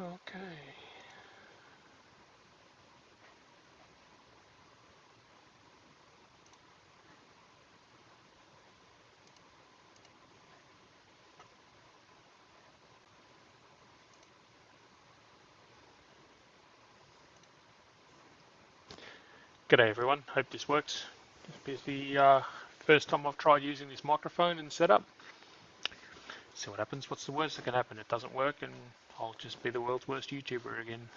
Okay. G'day everyone, hope this works. This is the first time I've tried using this microphone and setup. See what happens. What's the worst that can happen? It doesn't work and I'll just be the world's worst YouTuber again.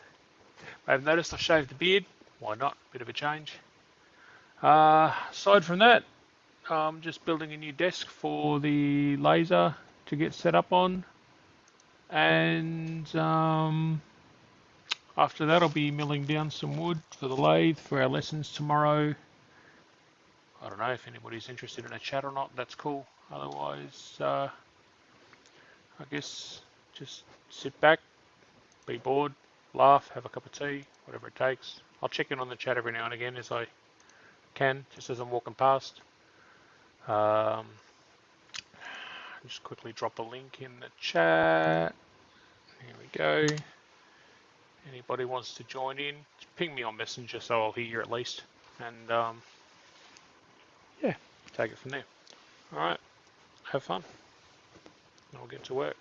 I've noticed I've shaved the beard. Why not? Bit of a change. Aside from that, I'm just building a new desk for the laser to get set up on. And after that I'll be milling down some wood for the lathe for our lessons tomorrow. I don't know if anybody's interested in a chat or not, that's cool. Otherwise, I guess just sit back, be bored, laugh, have a cup of tea, whatever it takes. I'll check in on the chat every now and again as I can, just as I'm walking past. Just quickly drop a link in the chat. Here we go. Anybody wants to join in, just ping me on Messenger so I'll hear you at least. And yeah, take it from there. Alright, have fun. I'll get to work.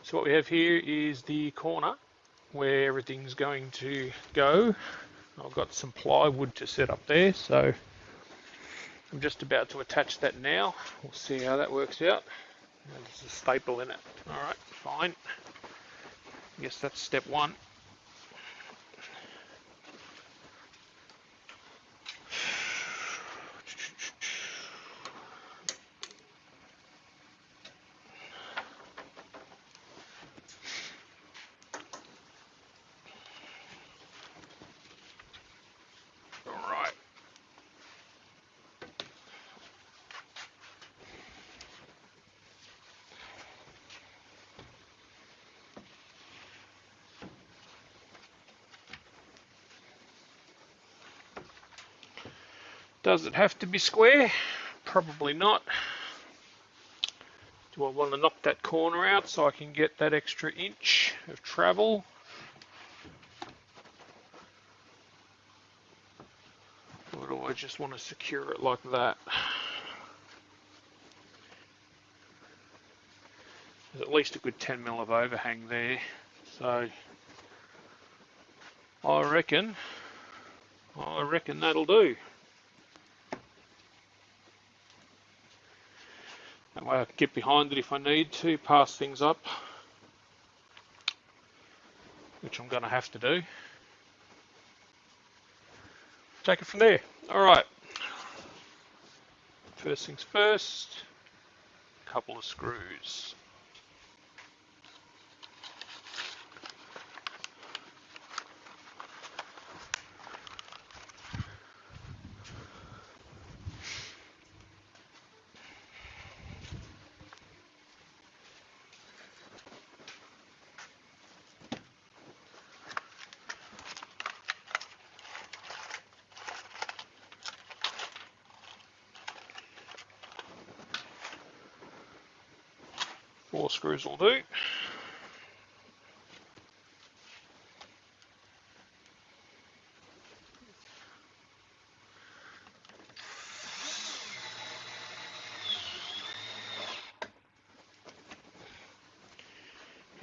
So what we have here is the corner where everything's going to go. I've got some plywood to set up there, so I'm just about to attach that now. We'll see how that works out. There's a staple in it. Alright, fine. I guess that's step one. Alright. Does it have to be square? Probably not. Do I want to knock that corner out so I can get that extra inch of travel? Or do I just want to secure it like that? There's at least a good 10 mil of overhang there, so I reckon that'll do. That way I can get behind it if I need to, pass things up, which I'm going to have to do. Take it from there. Alright, first things first, a couple of screws. Four screws will do.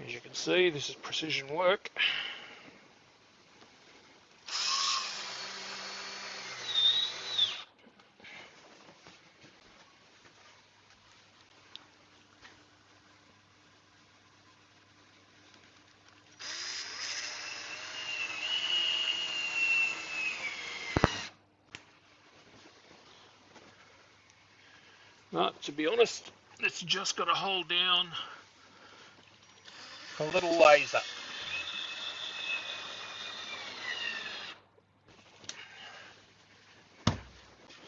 As you can see, this is precision work. But to be honest, it's just got to hold down a little laser.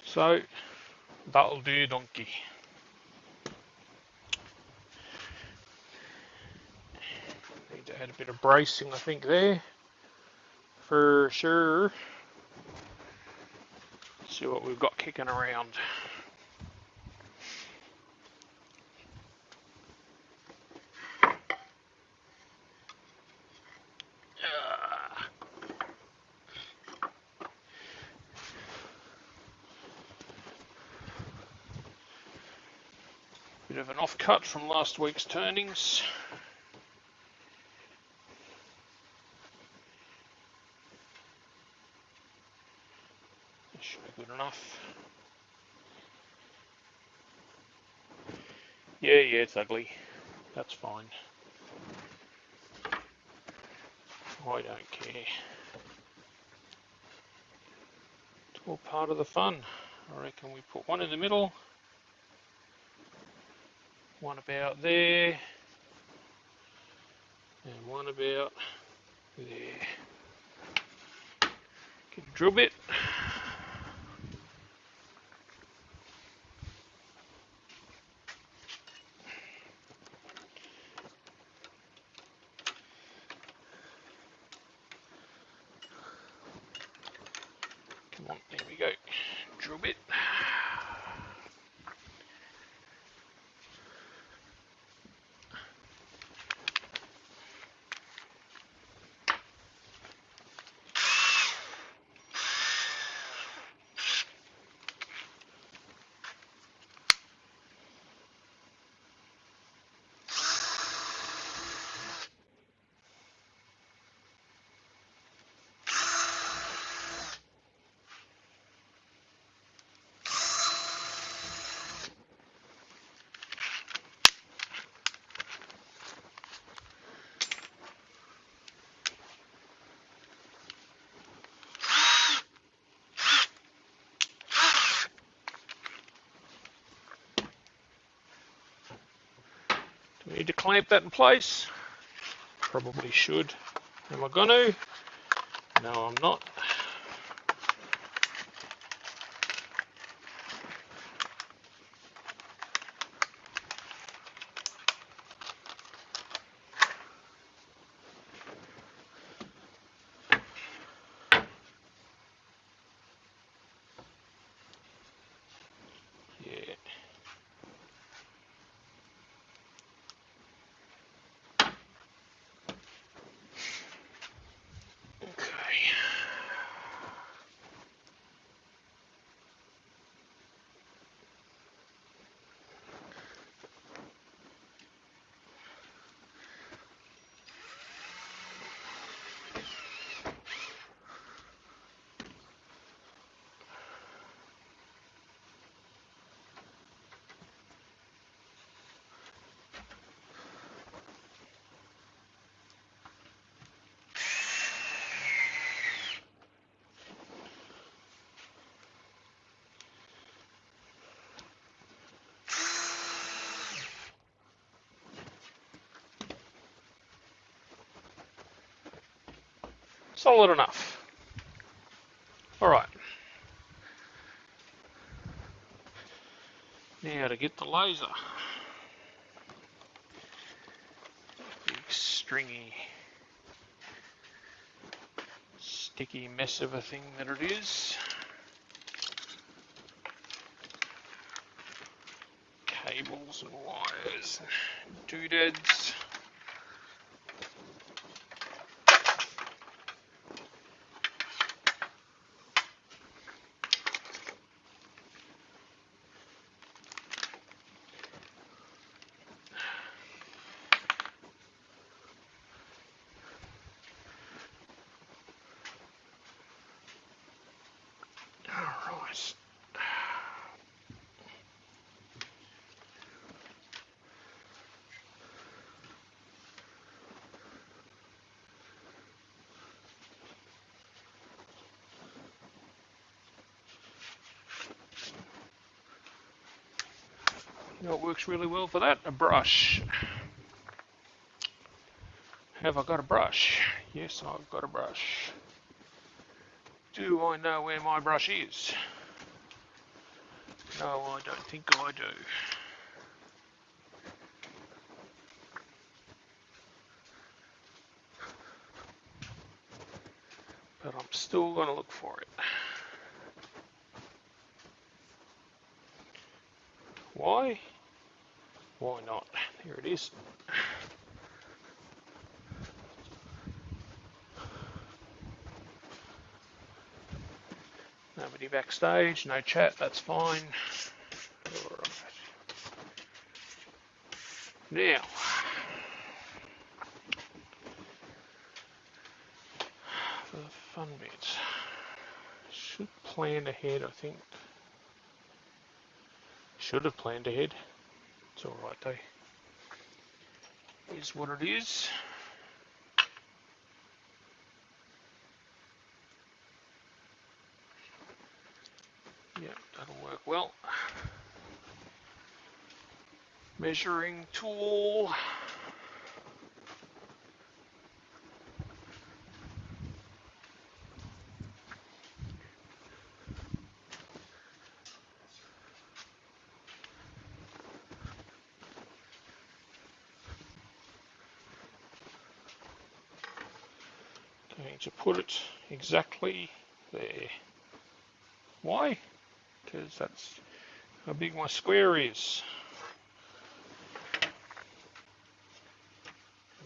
So that'll do, donkey. Need to add a bit of bracing, I think, there for sure. Let's see what we've got kicking around. of an offcut from last week's turnings. That should be good enough. Yeah, it's ugly. That's fine. I don't care. It's all part of the fun. I reckon we put one in the middle, one about there, and one about there. Get a drill bit. Come on, there we go. Drill bit. Do we need to clamp that in place? Probably should. Am I gonna? No, I'm not. Yeah. Okay. Solid enough. All right. Now to get the laser. Big stringy, sticky mess of a thing that it is. Cables and wires, doodads. Alright. You know what works really well for that? A brush. Have I got a brush? Yes, I've got a brush. Do I know where my brush is? No, I don't think I do. But I'm still going to look for it. Why? Why not? Here it is. Nobody backstage, no chat, that's fine. All right. Now, for the fun bits, should plan ahead, I think. Should have planned ahead. It's alright though. Is what it is. Yep, that'll work well. Measuring tool. Going to put it exactly there. Why? Because that's how big my square is. And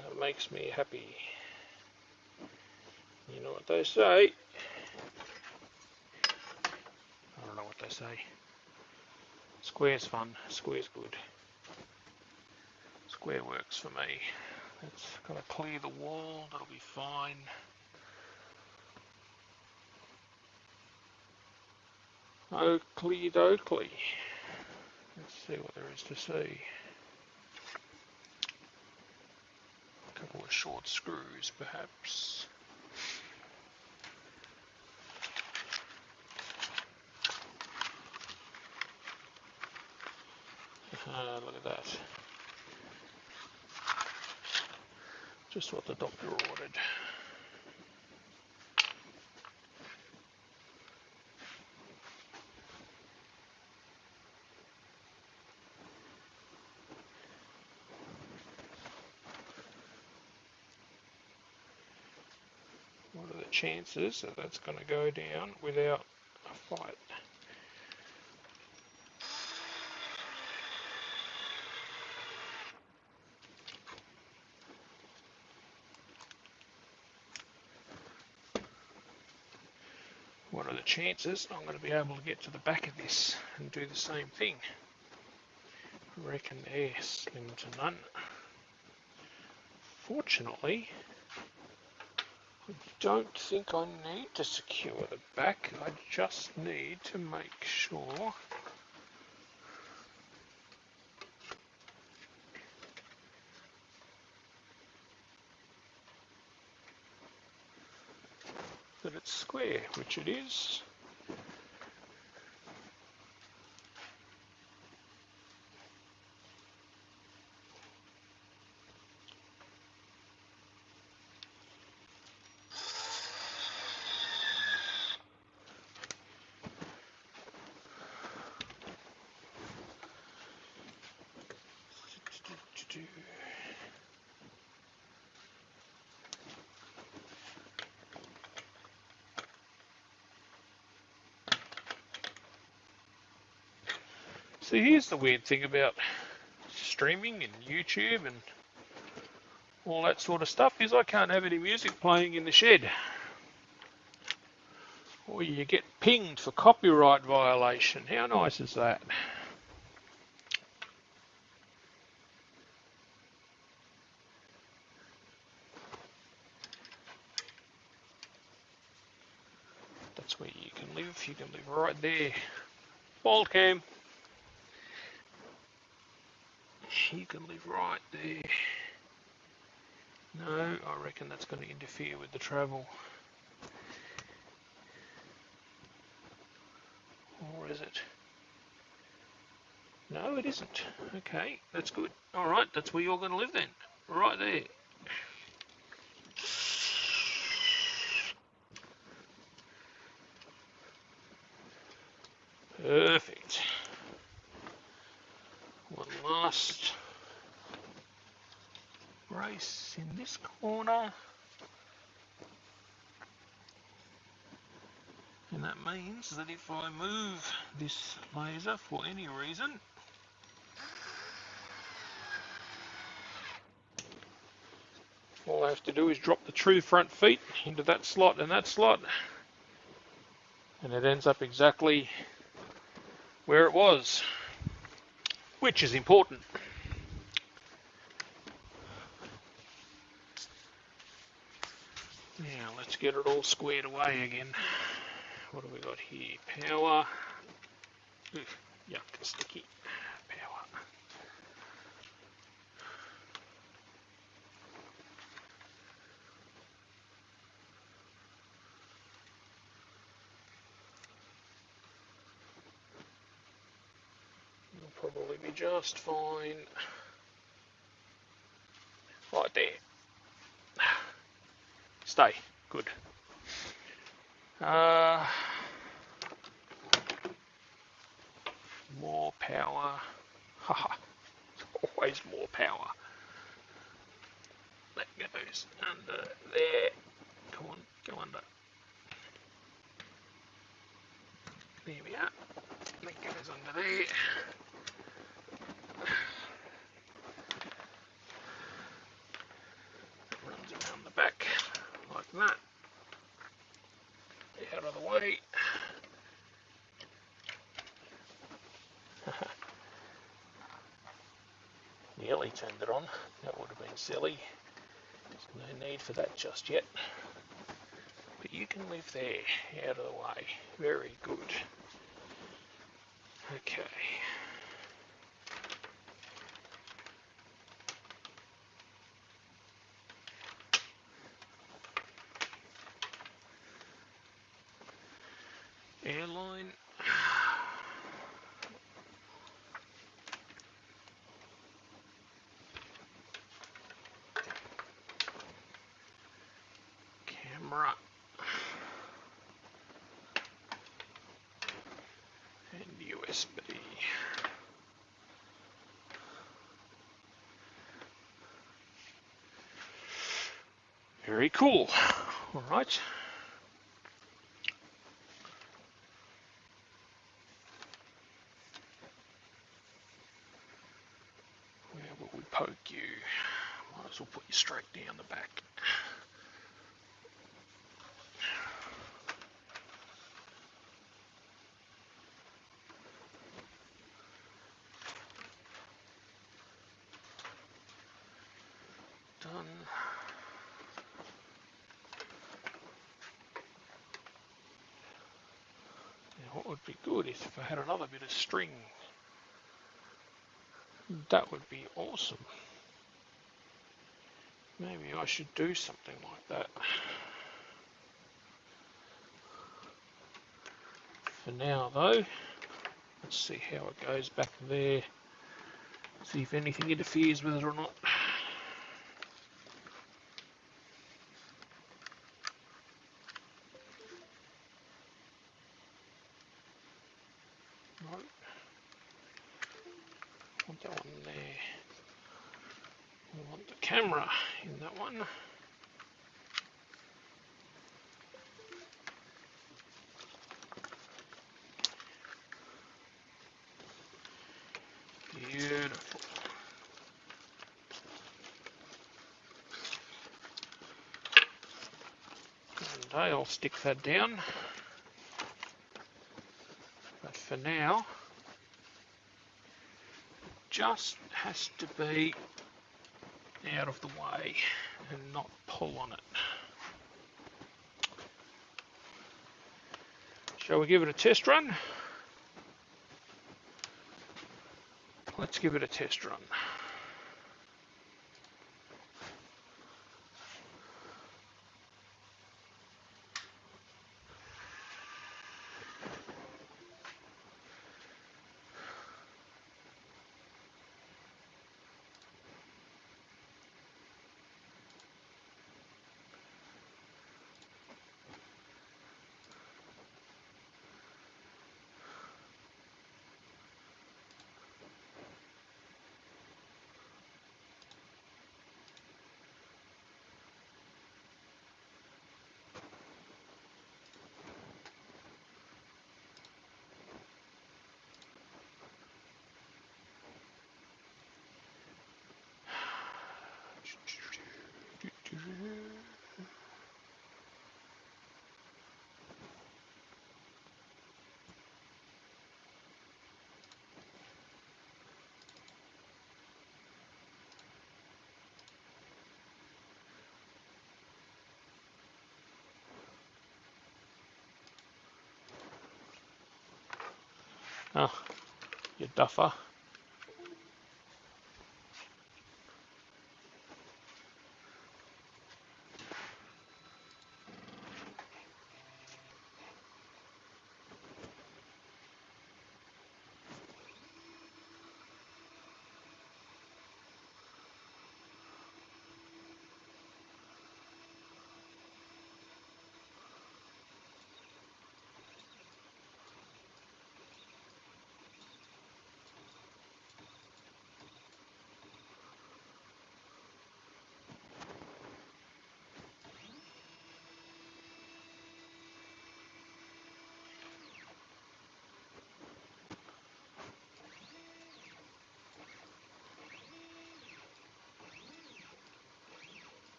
that makes me happy. You know what they say? I don't know what they say. Square's fun. Square's good. Square works for me. It's got to clear the wall. That'll be fine. Oakley dokley. Let's see what there is to see. A couple of short screws, perhaps. Look at that. Just what the doctor ordered. What are the chances that that's going to go down without a fight? What are the chances I'm going to be able to get to the back of this and do the same thing? I reckon they're slim to none. Fortunately, I don't think I need to secure the back. I just need to make sure that it's square, which it is. See, here's the weird thing about streaming and YouTube and all that sort of stuff is I can't have any music playing in the shed. Or you get pinged for copyright violation. How nice is that? That's where you can live. You can live right there. Fold cam. You can live right there. No, I reckon that's going to interfere with the travel. Or is it? No, it isn't. Okay, that's good. Alright, that's where you're going to live then. Right there. Perfect. One last brace in this corner. And that means that if I move this laser for any reason, all I have to do is drop the true front feet into that slot and that slot, and it ends up exactly where it was, which is important. Now let's get it all squared away again. What have we got here? Power. Oof, yuck, sticky. Power. It'll probably be just fine. Right there. Stay. Good. More power. Haha. Always more power. That goes under there. Come on, go under. There we are. That goes under there. Runs around the back like that. Out of the way. Nearly turned it on. That would have been silly. There's no need for that just yet. But you can live there, out of the way. Very good. Okay. Airline. Camera. And USB. Very cool. All right. Where will we poke you? Might as well put you straight down the back. Done. Now what would be good if I had another bit of string? That would be awesome. Maybe I should do something like that. For now though, let's see how it goes back there. See if anything interferes with it or not. No. Want that one there. We want the camera in that one. Beautiful. And I'll stick that down. But for now, just has to be out of the way and not pull on it. Shall we give it a test run? Let's give it a test run. Oh, you duffer.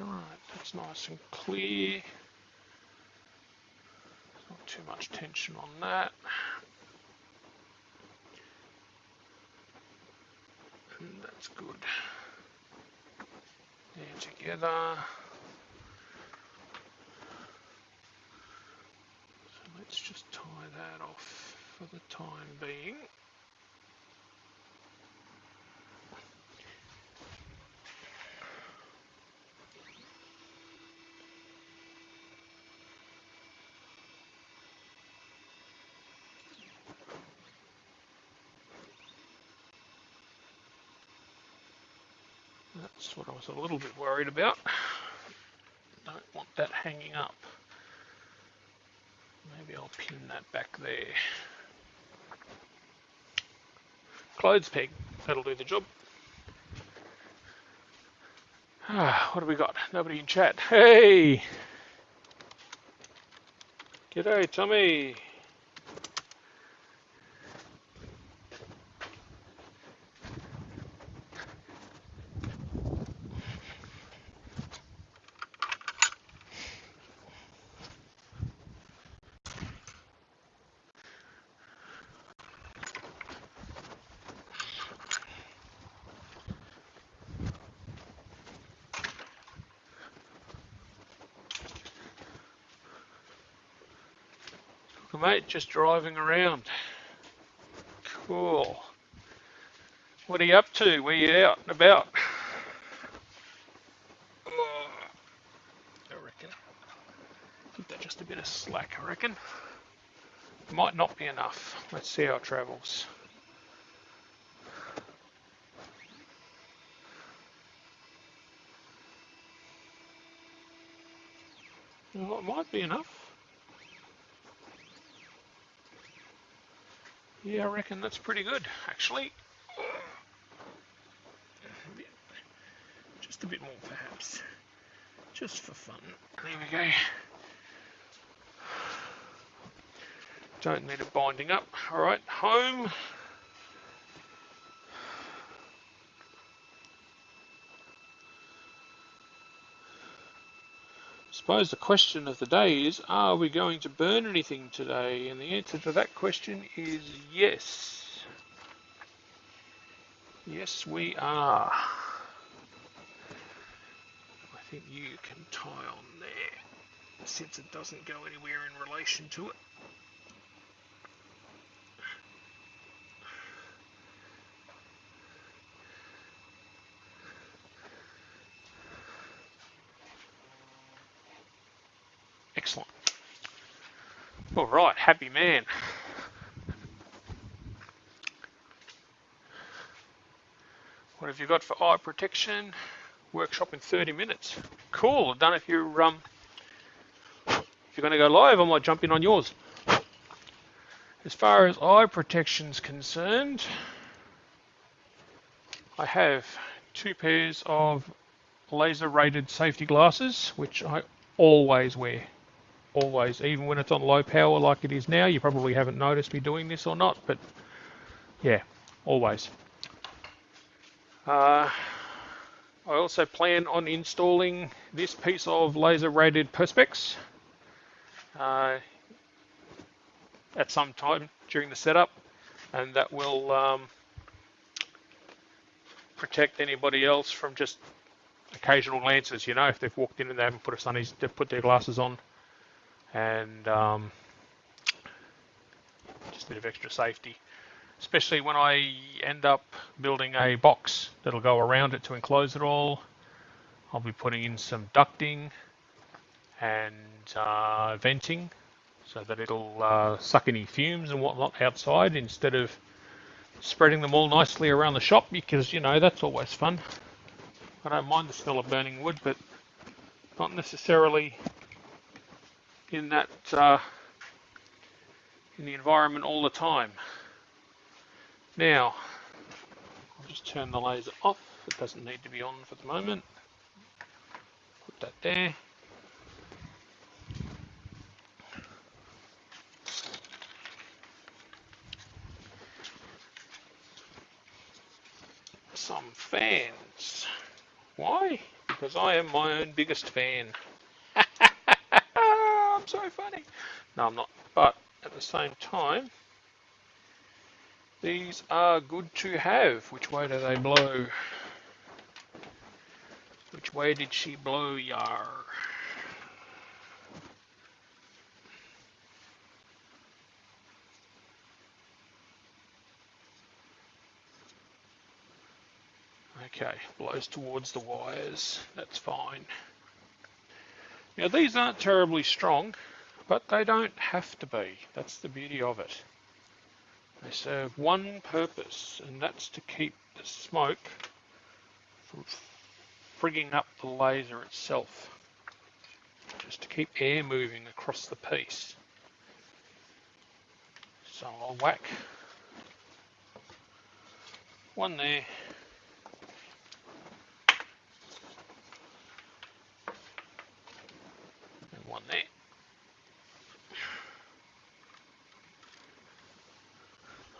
Alright, that's nice and clear. Not too much tension on that. And that's good. They're together. So let's just tie that off for the time being. That's what I was a little bit worried about. Don't want that hanging up. Maybe I'll pin that back there. Clothes peg, that'll do the job. What have we got? Nobody in chat. Hey! G'day, Tommy. Mate, just driving around. Cool. What are you up to? Where you out and about? I reckon. Give that just a bit of slack, I reckon. Might not be enough. Let's see how it travels. Well, it might be enough. Yeah, I reckon that's pretty good, actually. Just a bit more, perhaps. Just for fun. There we go. Don't need it binding up. Alright, home. I suppose the question of the day is, are we going to burn anything today? And the answer to that question is yes. Yes, we are. I think you can tie on there, since it doesn't go anywhere in relation to it. Excellent. All right, happy man. What have you got for eye protection? Workshop in 30 minutes. Cool. I don't know if you're going to go live, I might jump in on yours. As far as eye protection's concerned, I have 2 pairs of laser rated safety glasses, which I always wear. Always, even when it's on low power like it is now. You probably haven't noticed me doing this or not, but yeah, always. I also plan on installing this piece of laser rated Perspex at some time during the setup, and that will protect anybody else from just occasional glances, you know, if they've walked in and they haven't put their glasses on and just a bit of extra safety, especially when I end up building a box that'll go around it to enclose it all. I'll be putting in some ducting and venting so that it'll suck any fumes and whatnot outside instead of spreading them all nicely around the shop, because, you know, that's always fun. I don't mind the smell of burning wood, but not necessarily in that in the environment all the time. Now, I'll just turn the laser off. It doesn't need to be on for the moment. Put that there. Some fans. Why? Because I am my own biggest fan. I'm so funny. No, I'm not. But at the same time, these are good to have. Which way do they blow? Which way did she blow, yar? Okay, blows towards the wires. That's fine. Now, these aren't terribly strong, but they don't have to be. That's the beauty of it. They serve one purpose, and that's to keep the smoke from frigging up the laser itself. Just to keep air moving across the piece. So I'll whack one there. And one there.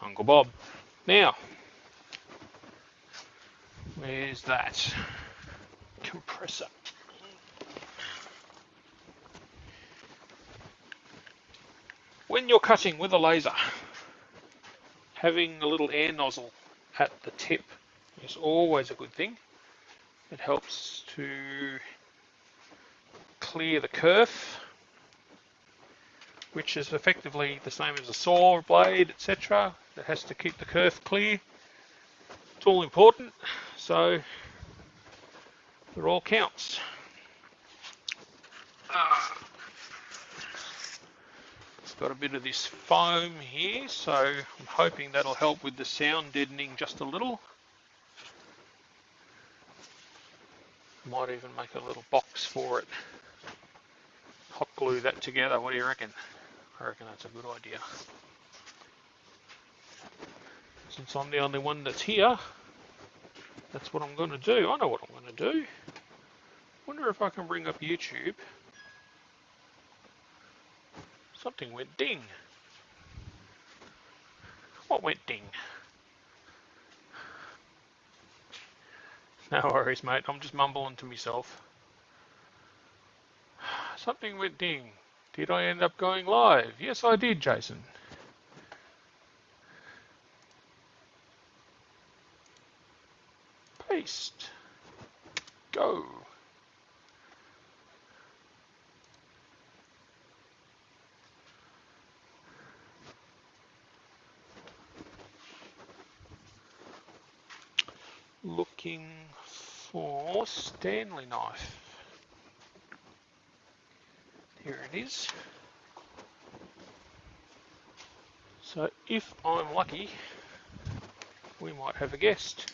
Uncle Bob. Now, where's that compressor? When you're cutting with a laser, having a little air nozzle at the tip is always a good thing. It helps to clear the kerf, which is effectively the same as a saw blade, etc. It has to keep the kerf clear. It's all important, so it all counts. It's got a bit of this foam here, so I'm hoping that'll help with the sound deadening just a little. Might even make a little box for it. Hot glue that together, what do you reckon? I reckon that's a good idea. Since I'm the only one that's here, that's what I'm going to do. I know what I'm going to do. Wonder if I can bring up YouTube. Something went ding. What went ding? No worries, mate. I'm just mumbling to myself. Something went ding. Did I end up going live? Yes, I did, Jason. Paste. Go. Looking for Stanley knife. Here it is. So if I'm lucky, we might have a guest.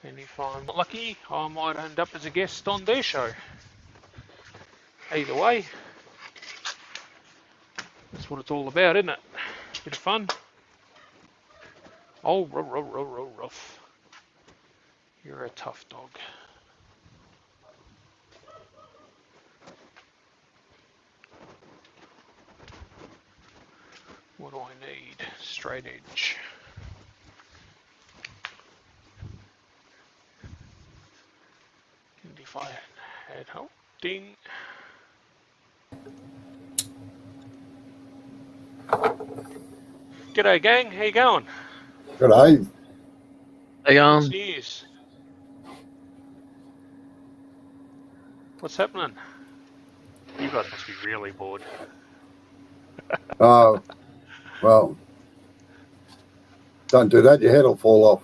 And if I'm not lucky, I might end up as a guest on their show. Either way, that's what it's all about, isn't it? Bit of fun. Oh, rough. You're a tough dog. What do I need? Straight edge. And if I had help, ding. G'day gang, how you going? G'day. Hey, What's news? What's happening? You guys must be really bored. Oh, well, don't do that. Your head will fall off.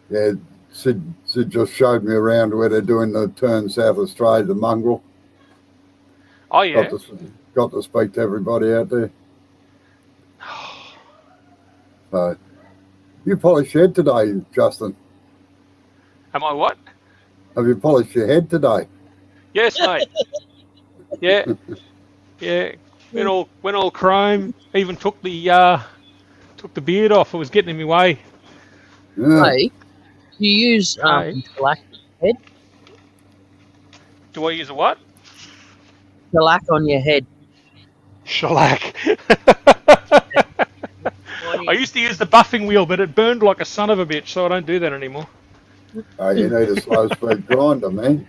Yeah, Sid just showed me around where they're doing the turn South Australia, the mongrel. Oh yeah. Got to speak to everybody out there. So, you polished your head today, Justin? Am I what? Have you polished your head today? Yes, mate. Yeah, yeah. Went all chrome. Even took the beard off. It was getting in my way. Yeah. Hey, do you use shellac head? Do I use a what? Shellac on your head. Shellac. I used to use the buffing wheel, but it burned like a son of a bitch, so I don't do that anymore. Oh, you need a slow speed grinder, man.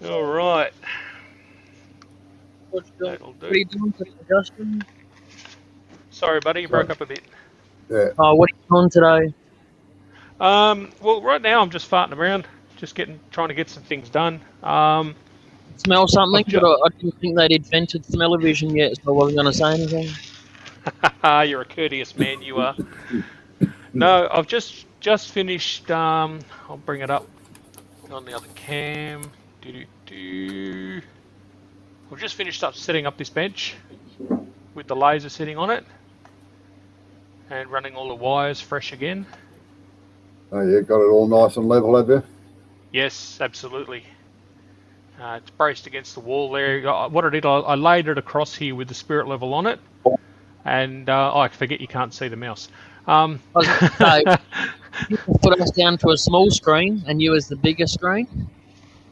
All right. What are you doing today, Justin? Sorry, buddy, you broke up a bit. Yeah. Oh, what are you doing today? Well, right now I'm just farting around, just trying to get some things done. Smell something? But I didn't think they'd invented smell-o-vision yet, so I wasn't going to say anything. You're a courteous man, you are. No, I've just finished. I'll bring it up on the other cam. I've just finished up setting up this bench with the laser sitting on it and running all the wires fresh again. Oh, you got it all nice and level, have you? Yes, absolutely. It's braced against the wall there. What I did, I laid it across here with the spirit level on it, and I forget you can't see the mouse. I was going to say, you can put us down to a small screen and you as the bigger screen.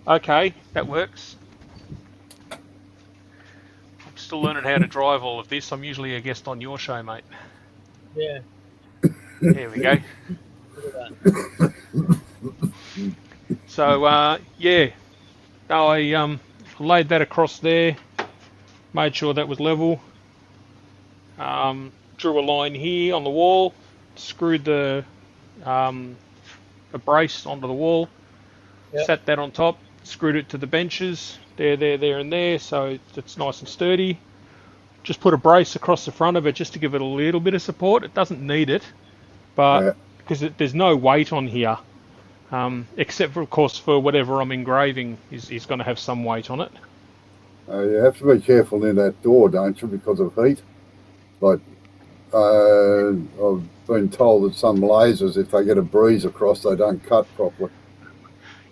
Okay, that works. I'm still learning how to drive all of this. I'm usually a guest on your show, mate. Yeah. There we go. So, yeah. I laid that across there, made sure that was level, drew a line here on the wall, screwed a brace onto the wall, sat that on top, screwed it to the benches, there and there, so it's nice and sturdy. Just put a brace across the front of it just to give it a little bit of support. It doesn't need it, but because there's no weight on here. Except for, of course, for whatever I'm engraving is going to have some weight on it. You have to be careful in that door, don't you, because of heat. Like, I've been told that some lasers, if they get a breeze across, they don't cut properly.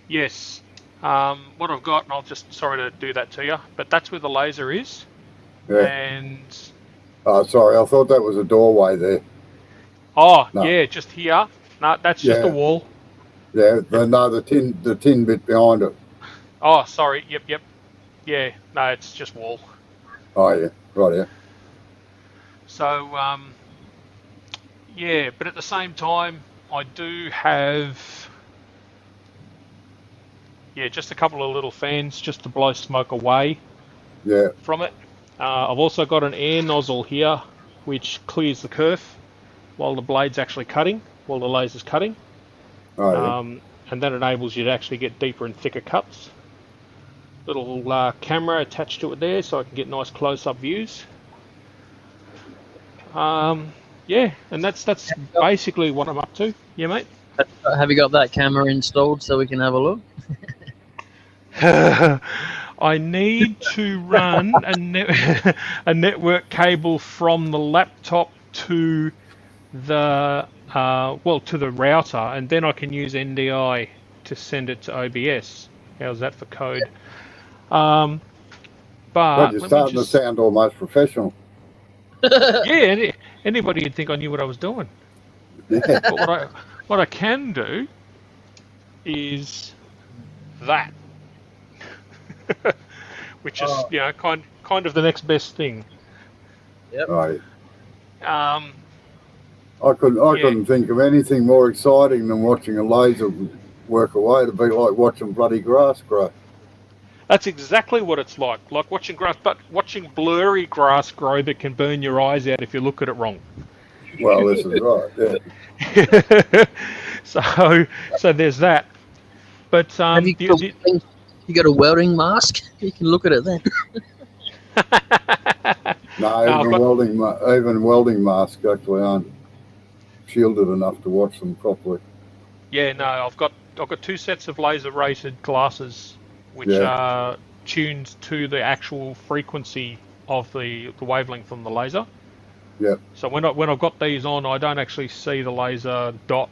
Yes. What I've got, and I'll just, sorry to do that to you, but that's where the laser is. Yeah. And... Oh, sorry, I thought that was a doorway there. Oh, no. Yeah, just here. No, that's just a wall. Yeah, the tin bit behind it. Oh, sorry. Yep. Yeah, no, it's just wall. Oh, yeah. Right, yeah. So, yeah, but at the same time, I do have, just a couple of little fans just to blow smoke away from it. I've also got an air nozzle here, which clears the kerf while the blade's actually cutting, while the laser's cutting. Oh, yeah. And that enables you to actually get deeper and thicker cuts. Little camera attached to it there, so I can get nice close-up views. Yeah, and that's basically what I'm up to. Yeah, mate. Have you got that camera installed so we can have a look? I need to run a network cable from the laptop to the to the router, and then I can use NDI to send it to OBS. How's that for code? But you're starting to sound almost professional. Yeah, anybody would think I knew what I was doing. Yeah. But what I can do is that, which is kind of the next best thing. Yep. Right. I couldn't think of anything more exciting than watching a laser work away. It'd be like watching bloody grass grow. That's exactly what it's like watching grass, but watching blurry grass grow that can burn your eyes out if you look at it wrong. Well, this is right. Yeah. So there's that. But Have you got a welding mask? You can look at it then. No, even welding masks actually aren't shielded enough to watch them properly. yeah, no, I've got 2 sets of laser rated glasses which Yeah. are tuned to the actual frequency of the wavelength from the laser. Yeah. So when I've got these on, I don't actually see the laser dot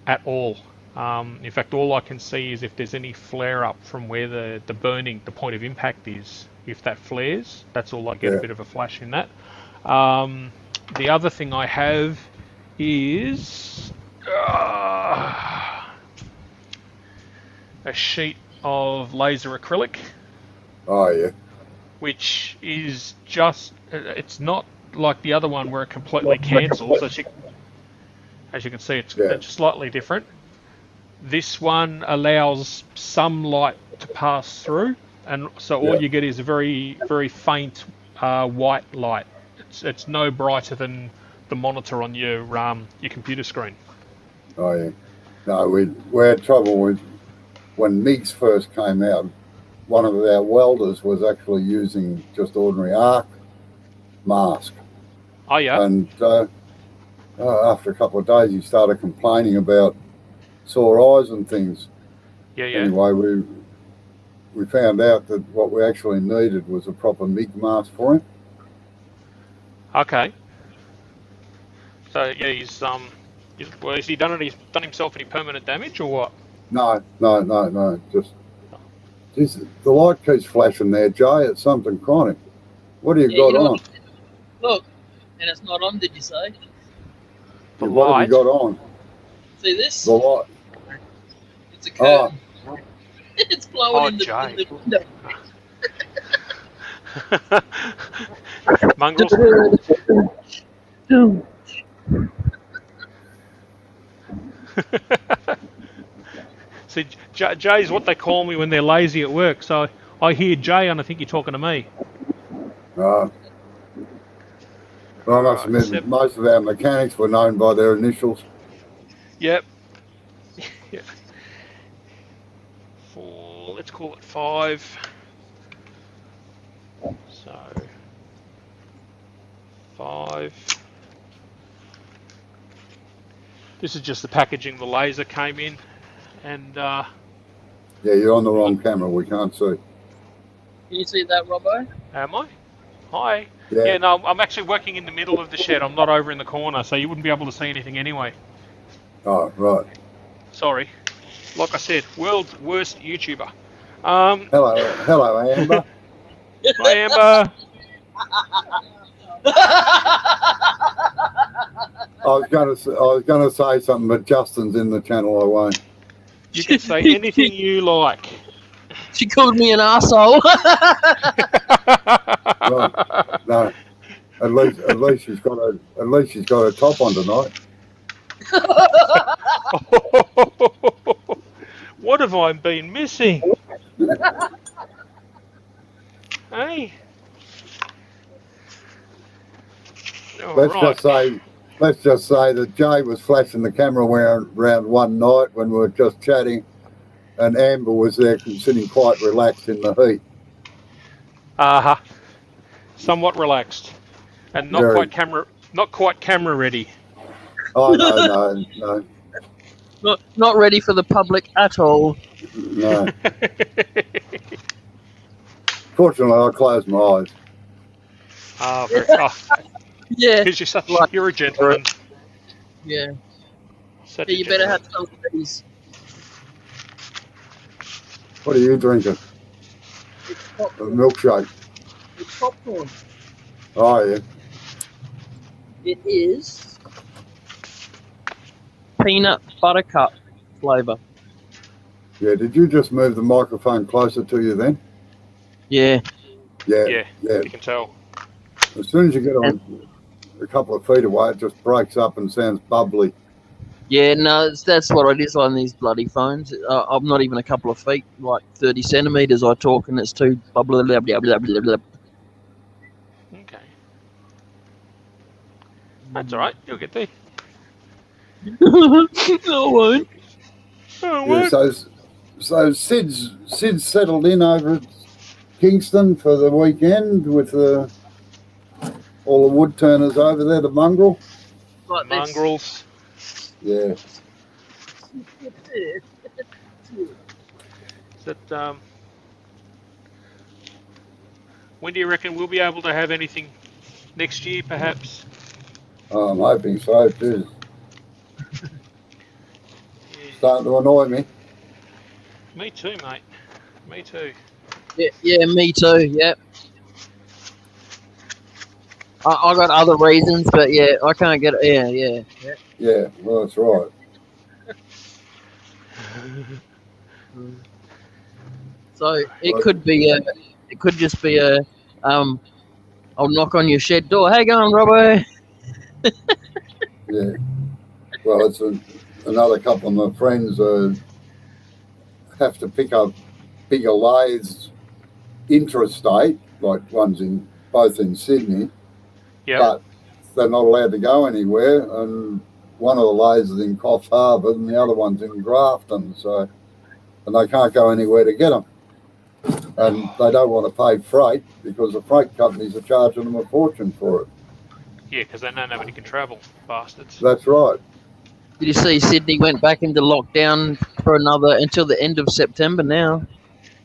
at all. In fact, all I can see is if there's any flare up from where the point of impact is. If that flares, that's all I get, a bit of a flash in that. The other thing I have is a sheet of laser acrylic, Oh, yeah. which is just, it's not like the other one where it completely cancels. As you can see, it's slightly different. This one allows some light to pass through, and so all you get is a very, very faint white light. It's no brighter than the monitor on your computer screen. Oh, yeah. No, we had trouble with when MIGs first came out. One of our welders was actually using just ordinary arc mask. Oh, yeah. And after a couple of days, he started complaining about sore eyes and things. Yeah. Anyway, we found out that what we actually needed was a proper MIG mask for him. Okay. So yeah, he's has he done himself any permanent damage or what? No. Just the light keeps flashing there, Jay. It's something chronic. What do you got on? Look, and it's not on. Did you say? The what light. have you got on? See this? The light. It's a curtain. It's blowing in Jay. the window. Mongrels. See, Jay's what they call me when they're lazy at work. So I hear Jay and I think you're talking to me. Well, I must admit, most of our mechanics were known by their initials. Yep. Yeah. Let's call it 5. So 5. This is just the packaging the laser came in, and yeah, you're on the wrong camera. We can't see. Can you see that, Robbo? Am I? Hi. Yeah. Yeah, no, I'm actually working in the middle of the shed. I'm not over in the corner, so you wouldn't be able to see anything anyway. Oh, right. Sorry. Like I said, world's worst YouTuber. Hello, Amber. Hi, Amber. I was going to say something, but Justin's in the channel. I won't. You can say anything you like. She called me an arsehole. Right. No, at least she's got a top on tonight. What have I been missing? Hey. Let's just say that Jay was flashing the camera around one night when we were just chatting, and Amber was there sitting quite relaxed in the heat. Somewhat relaxed, and not quite camera ready. Oh no. Not ready for the public at all. No. Fortunately, I closed my eyes. Yeah. Because you're a gentleman. Yeah. Such You better have some of these. What are you drinking? A milkshake. It's popcorn. Oh yeah. It is peanut buttercup flavour. Yeah. Did you just move the microphone closer to you then? Yeah. Yeah. You can tell. As soon as you get on a couple of feet away, it just breaks up and sounds bubbly. Yeah, no, that's what it is on these bloody phones. I'm not even a couple of feet, like 30 centimetres I talk, and it's too bubbly. Blah, blah, blah, blah, blah. Okay. That's all right. You'll get there. No, I won't. Oh, Yeah, what? so Sid's settled in over at Kingston for the weekend with all the wood turners over there, the mongrel. Like this. Mongrels. Yeah. Is that, when do you reckon we'll be able to have anything next year, perhaps? I'm hoping so too. Yeah. Starting to annoy me. Me too, mate. Me too. Yeah, me too. Yep. I got other reasons, but yeah, I can't get it. Yeah. Yeah, well, that's right. So it could be it could just be I'll knock on your shed door. How you going, Robbo? Yeah. Well, it's another couple of my friends have to pick up bigger lathes intrastate, like ones both in Sydney, Yeah. but they're not allowed to go anywhere. And one of the lathes is in Coffs Harbour and the other one's in Grafton, and they can't go anywhere to get them. And they don't want to pay freight because the freight companies are charging them a fortune for it. Yeah, because they know nobody can travel, bastards. That's right. Did you see Sydney went back into lockdown for until the end of September now?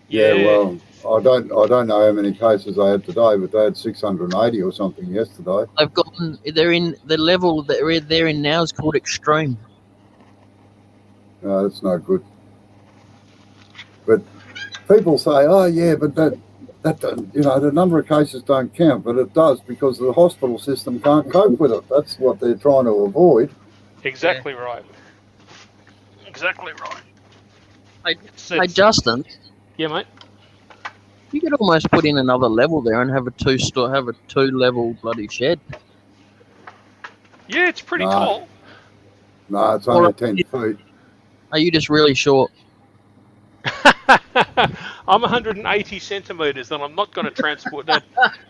Yeah, well, I don't know how many cases they had today, but they had 680 or something yesterday. They've gotten. They're in the level that they're in now is called extreme. No, that's no good. But people say, oh yeah, but that the number of cases don't count, but it does because the hospital system can't cope with it. That's what they're trying to avoid. Exactly right. Exactly right. Hey, Justin. Yeah, mate. You could almost put in another level there and have a two-level bloody shed. Yeah, it's pretty No. tall. No, it's only 10 feet. Are you just really short? I'm 180 centimetres, and I'm not going to transport that.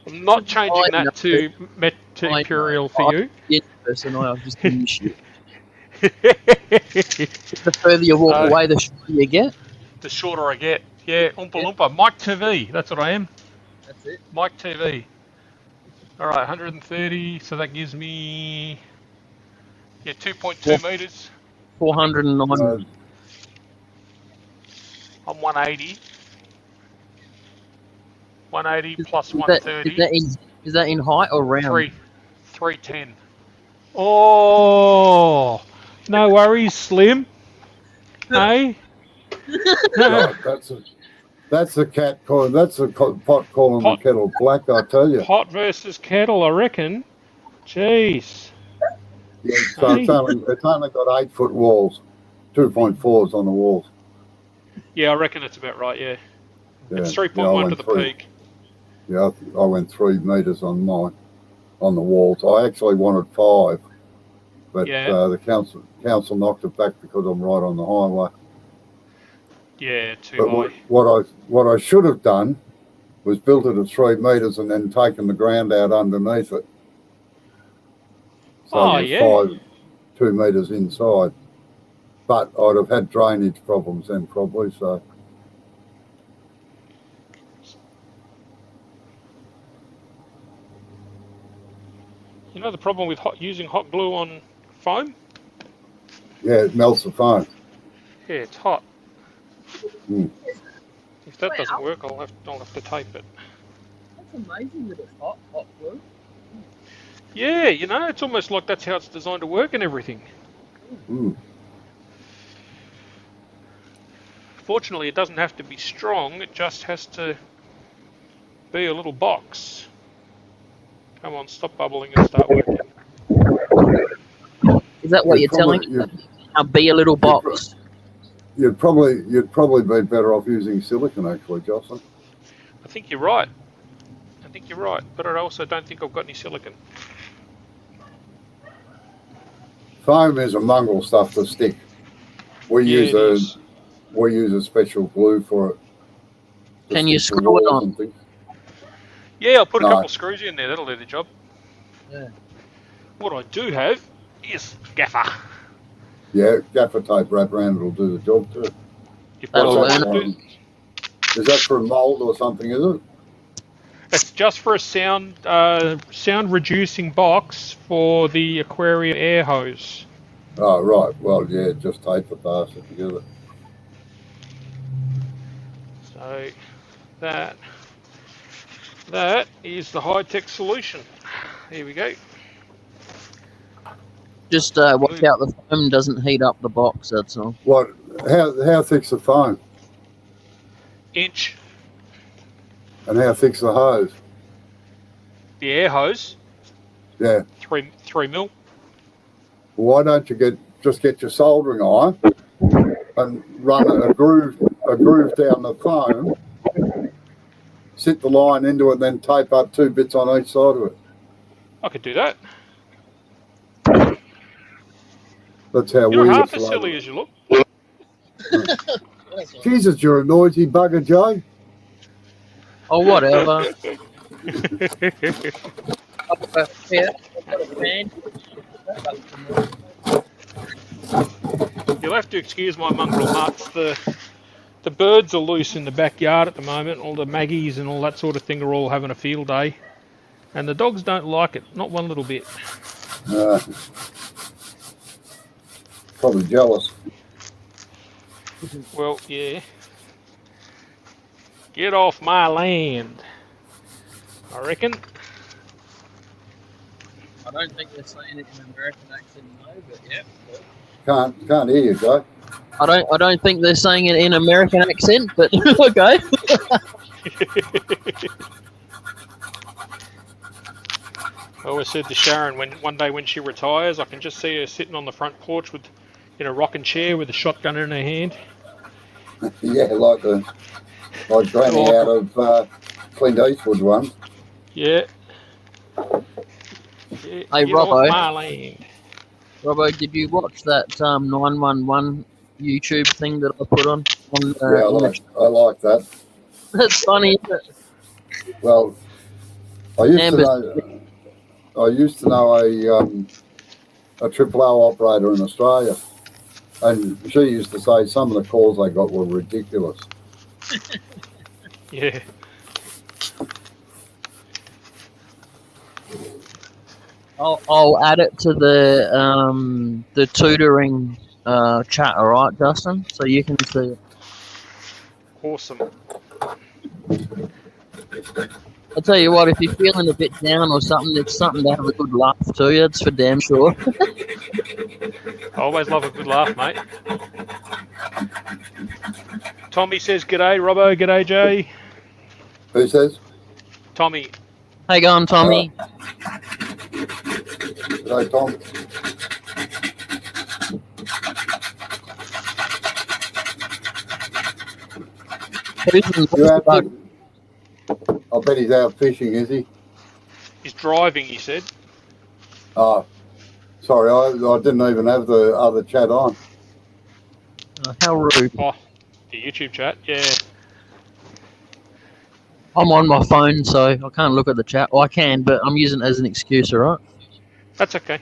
I'm not changing I know. that to I imperial for you. Yeah, person, I was just giving you shit. The further you walk away, the shorter you get. The shorter I get. Yeah, Oompa Loompa. Mike TV, that's what I am. That's it. Mike TV. All right, 130, so that gives me 2.2 metres. 409. I'm 180. 180 plus 130. Is that in height or round? 310. Oh, no worries, Slim. Hey. No, that's a cat calling. That's a pot calling the kettle black. I tell you. Pot versus kettle, I reckon. Jeez. Yeah, so it's only got 8 foot walls, 2.4s on the walls. Yeah, I reckon that's about right. Yeah, Yeah, it's 3.1 to the peak. Yeah, I went 3 metres on mine, on the walls. I actually wanted 5, but the council knocked it back because I'm right on the highway. Yeah, too But high. what I should have done was built it at 3 metres and then taken the ground out underneath it. So there's 2 metres inside. But I'd have had drainage problems then probably, so. You know the problem with using hot glue on foam? Yeah, it melts the foam. Yeah, it's hot. Mm. If that doesn't work, I'll have to tape it. That's amazing that it's hot glue. Yeah, it's almost like that's how it's designed to work and everything. Mm. Fortunately, it doesn't have to be strong. It just has to be a little box. Come on, stop bubbling and start working. Is that what you're telling me? I'll be a little box. You'd probably be better off using silicon, actually, Jocelyn. I think you're right. But I also don't think I've got any silicon. Foam is a mongrel stuff to stick. We use a special glue for it. Can you screw it on? Yeah, I'll put a couple of screws in there. That'll do the job. Yeah. What I do have is gaffer. Yeah, gaffer tape wrapped around it will do the job too. If That'll what's learn that it. do- Is that for a mould or something, is it? It's just for a sound reducing box for the aquarium air hose. Oh, right. Well, yeah, just tape the bastard together. So that is the high-tech solution. Here we go. Just watch out the foam doesn't heat up the box. That's all. What? How thick's the foam? Inch. And how thick's the hose? The air hose. Yeah. 3 mil. Why don't you just get your soldering iron and run a groove down the foam, sit the line into it, then tape up 2 bits on each side of it. I could do that. That's how You're we half as flow. silly as you look. Jesus, you're a noisy bugger, Jay. Oh, whatever. Yeah, I've got a fan. You'll have to excuse my mongrel nuts. The birds are loose in the backyard at the moment. All the maggies and all that sort of thing are all having a field day. And the dogs don't like it, not one little bit. Probably jealous. Well, yeah. Get off my land, I reckon. I don't think they're saying it in an American accent, no, but yeah. Can't hear you, Jay. I don't think they're saying it in American accent, but okay. I always said to Sharon, one day when she retires, I can just see her sitting on the front porch in a rocking chair with a shotgun in her hand. Yeah, like Granny out of Clint Eastwood one. Yeah. Hey, Get Robbo. off my land. Robbo, did you watch that 911 YouTube thing that I put on? Yeah, I like that. That's funny, isn't it? Well, I used to know a triple O operator in Australia, and she used to say some of the calls they got were ridiculous. Yeah. I'll add it to the tutoring chat, all right, Justin? So you can see it. Awesome. I'll tell you what, if you're feeling a bit down or something, it's something to have a good laugh to you. It's for damn sure. I always love a good laugh, mate. Tommy says, "G'day, Robbo. G'day, Jay." Who says? Tommy. How you going, Tommy? G'day, Tom. Who's in You out the I bet he's out fishing, is he? He's driving, he said. Oh, sorry, I didn't even have the other chat on. How rude. Oh, the YouTube chat. Yeah. I'm on my phone, so I can't look at the chat. Well, I can, but I'm using it as an excuse, all right? That's okay.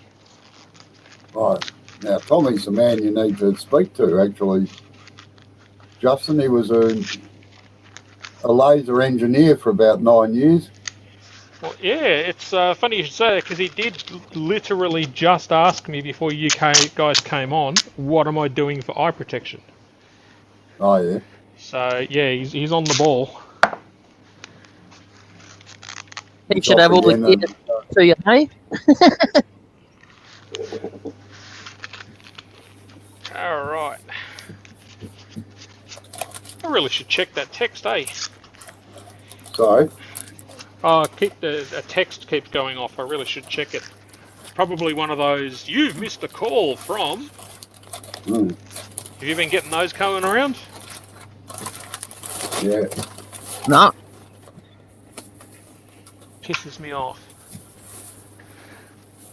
Right. Now, Tommy's the man you need to speak to, actually. Justin, he was a laser engineer for about 9 years. Well, yeah, it's funny you should say that because he did literally just ask me before you guys came on, what am I doing for eye protection? Oh, yeah. So, yeah, he's on the ball. He should have all the gear to you, hey? All right. I really should check that text, eh? Sorry. Oh, a text keeps going off. I really should check it. Probably one of those, you've missed a call from. Mm. Have you been getting those coming around? Yeah. No. Pisses me off.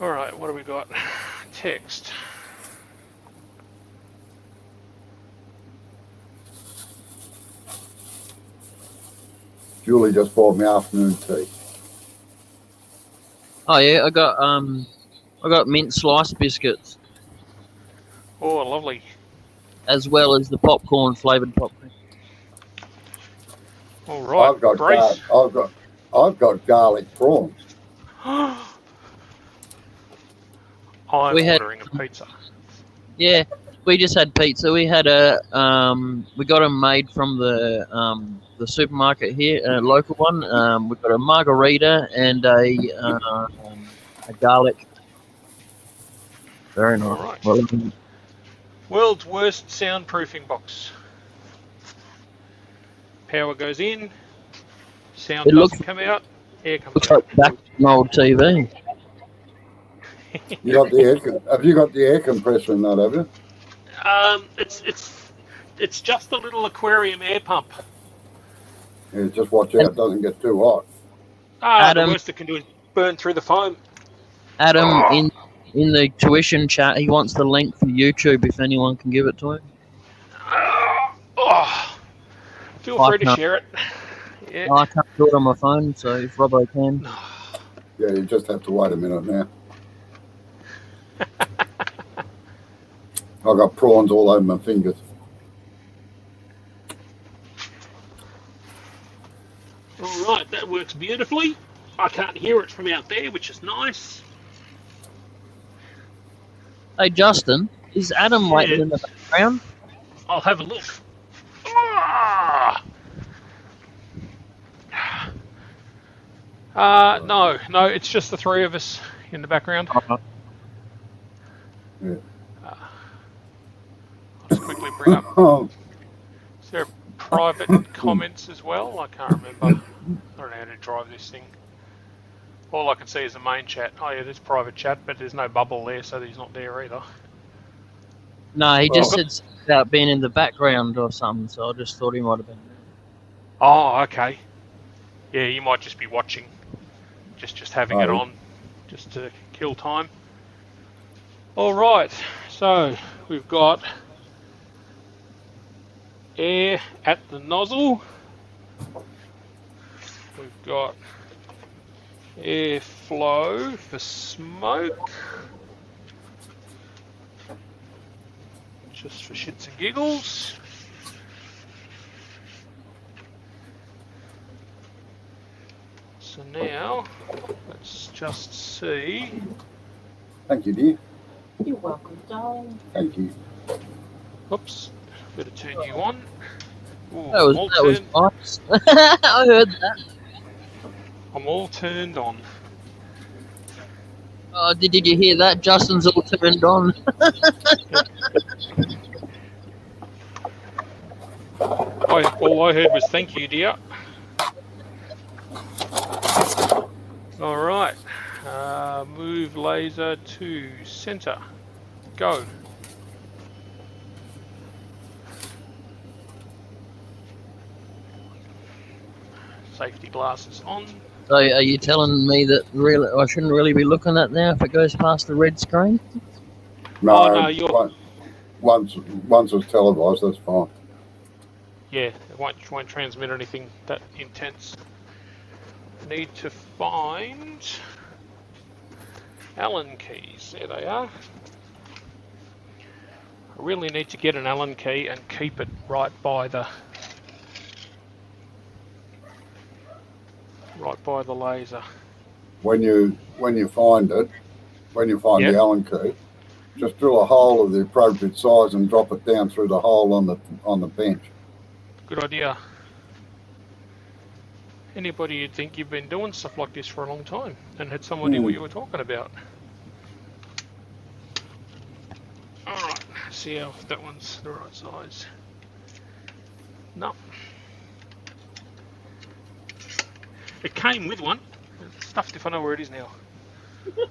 Alright, what do we got? Text. Julie just bought me afternoon tea. Oh, yeah, I I got mint sliced biscuits, Oh, lovely. as well as the popcorn flavoured popcorn. All right, I've got Brace. I've got garlic prawns. I'm We had- ordering a pizza. Yeah, we just had pizza. We had we got them made from the supermarket here, a local one. We got a margarita and a garlic. Very nice. All right. Well, World's worst soundproofing box. Power goes in, sound It doesn't looks- come out, air comes looks out. like back to an old TV. You got the air, have you got the air compressor in that, have you? It's just a little aquarium air pump. Yeah, just watch out, it doesn't get too hot. The Adam- worst it can do is burn through the foam. Adam in the tuition chat, he wants the link for YouTube if anyone can give it to him. Feel I free to can't- share it. Yeah. I can't do it on my phone, so if Robbo can. Yeah, you just have to wait a minute now. I've got prawns all over my fingers. All right, that works beautifully. I can't hear it from out there, which is nice. Hey Justin, is Adam waiting in the background? I'll have a look. Ah! No, it's just the three of us in the background. Yeah. I'll just quickly bring up. Oh, Is there private comments as well? I can't remember. I don't know how to drive this thing. All I can see is the main chat. Oh yeah, there's private chat, but there's no bubble there, so he's not there either. No, he just Well- said something about being in the background or something, so I just thought he might have been. Oh, okay. Yeah, you might just be watching, just having it Oh. on, just to kill time. All right, so we've got air at the nozzle. We've got airflow for smoke, just for shits and giggles. So now, let's just see. thank you, dear. You're welcome, darling. Thank you. Oops, better turn you on. Ooh, That was nice. I heard that. I'm all turned on. Oh, did you hear that? Justin's all turned on. All I heard was thank you, dear. All right, move laser to center. Go. Safety glasses on. So are you telling me that really I shouldn't really be looking at now if it goes past the red screen? No, Oh, no, you're- once it's televised, that's fine. Yeah, it won't transmit anything that intense. Need to find Allen keys. There they are. I really need to get an Allen key and keep it right by the laser. When you find it, Yep. the Allen key, just drill a hole of the appropriate size and drop it down through the hole on the bench. Good idea. Anybody you'd think you've been doing stuff like this for a long time and had some idea what you were talking about. Alright, see if that one's the right size. No. It came with one. It's stuffed if I know where it is now. Here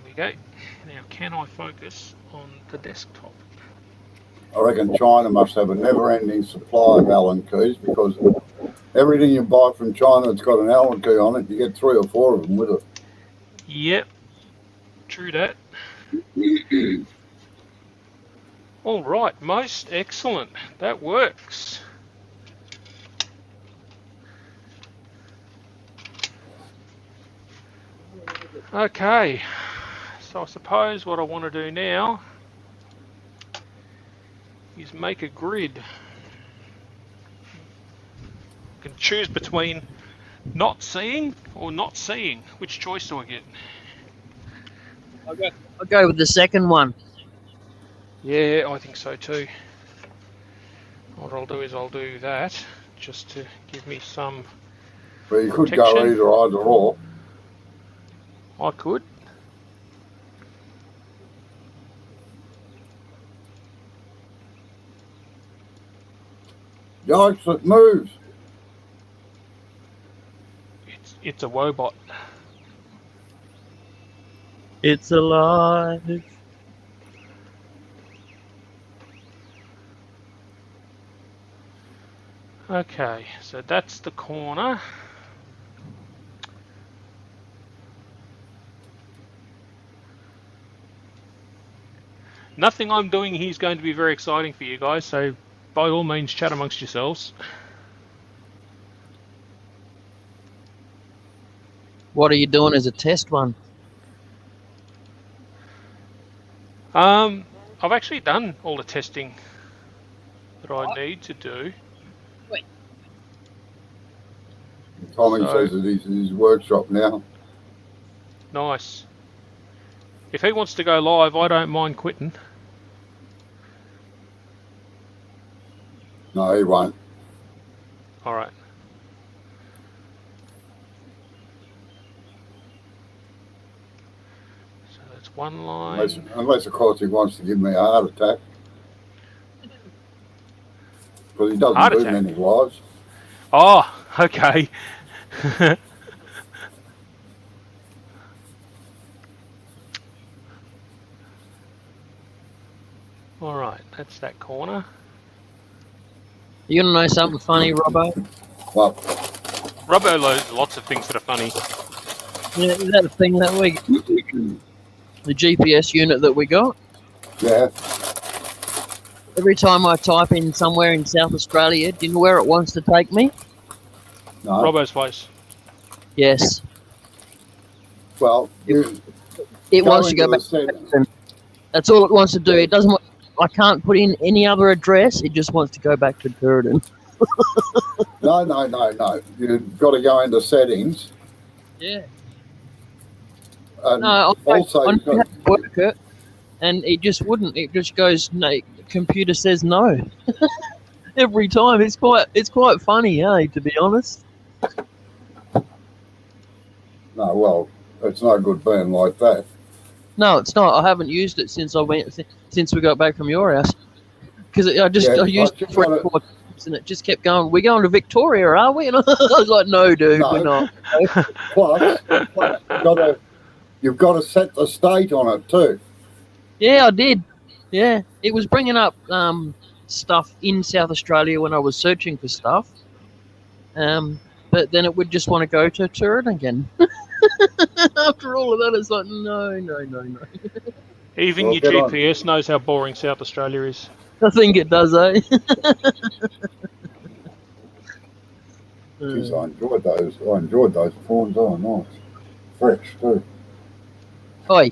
we go. Now, can I focus on the desktop? I reckon China must have a never-ending supply of Allen keys because everything you buy from China that's got an Allen key on it, you get 3 or 4 of them with it. Yep. True that. All right, most excellent. That works. Okay, so I suppose what I want to do now is make a grid. I can choose between not seeing or not seeing. Which choice do I get? I'll go with the second one. Yeah, I think so too. What I'll do is I'll do that just to give me some. But you could go Protection. either or. I could. Yikes, it moves. It's a Wobot. It's alive. Okay, so that's the corner. Nothing I'm doing here is going to be very exciting for you guys, so by all means chat amongst yourselves. What are you doing as a test one? I've actually done all the testing that I need to do. Tommy So- says that he's in his workshop now. Nice. If he wants to go live, I don't mind quitting. No, he won't. All right. So that's one line. Unless, of course, he wants to give me a heart attack. Because he doesn't Heart do attack? many lives. Oh, okay. All right, that's that corner. You gonna know something funny, Robbo? Well, Robbo knows lots of things that are funny. Yeah, is that thing that we, the GPS unit that we got? yeah. Every time I type in somewhere in South Australia, do you know where it wants to take me? No. Robbo's place. Yes, Well, you it wants to go into back. the setting. That's all it wants to do. It doesn't. I can't put in any other address. It just wants to go back to Turritin. No. You've got to go into settings. Yeah. And No, also, I you've got, have to work it, and it just wouldn't. It just goes. No, computer says no. Every time. It's quite funny, to be honest. no, well, it's no good being like that. No, it's not. I haven't used it since since we got back from your house. Because I used it for 4 times and it just kept going. We're going to Victoria, are we? And I was like, no, dude, No. we're not. Plus you've got to set the state on it too. Yeah, I did. Yeah, it was bringing up stuff in South Australia when I was searching for stuff. But then it would just want to go to Turin again. After all of that, it's like, no. Even Well, your get on. GPS knows how boring South Australia is. I think it does, eh? Jeez, I enjoyed those prawns. Oh, nice, fresh too. Oi.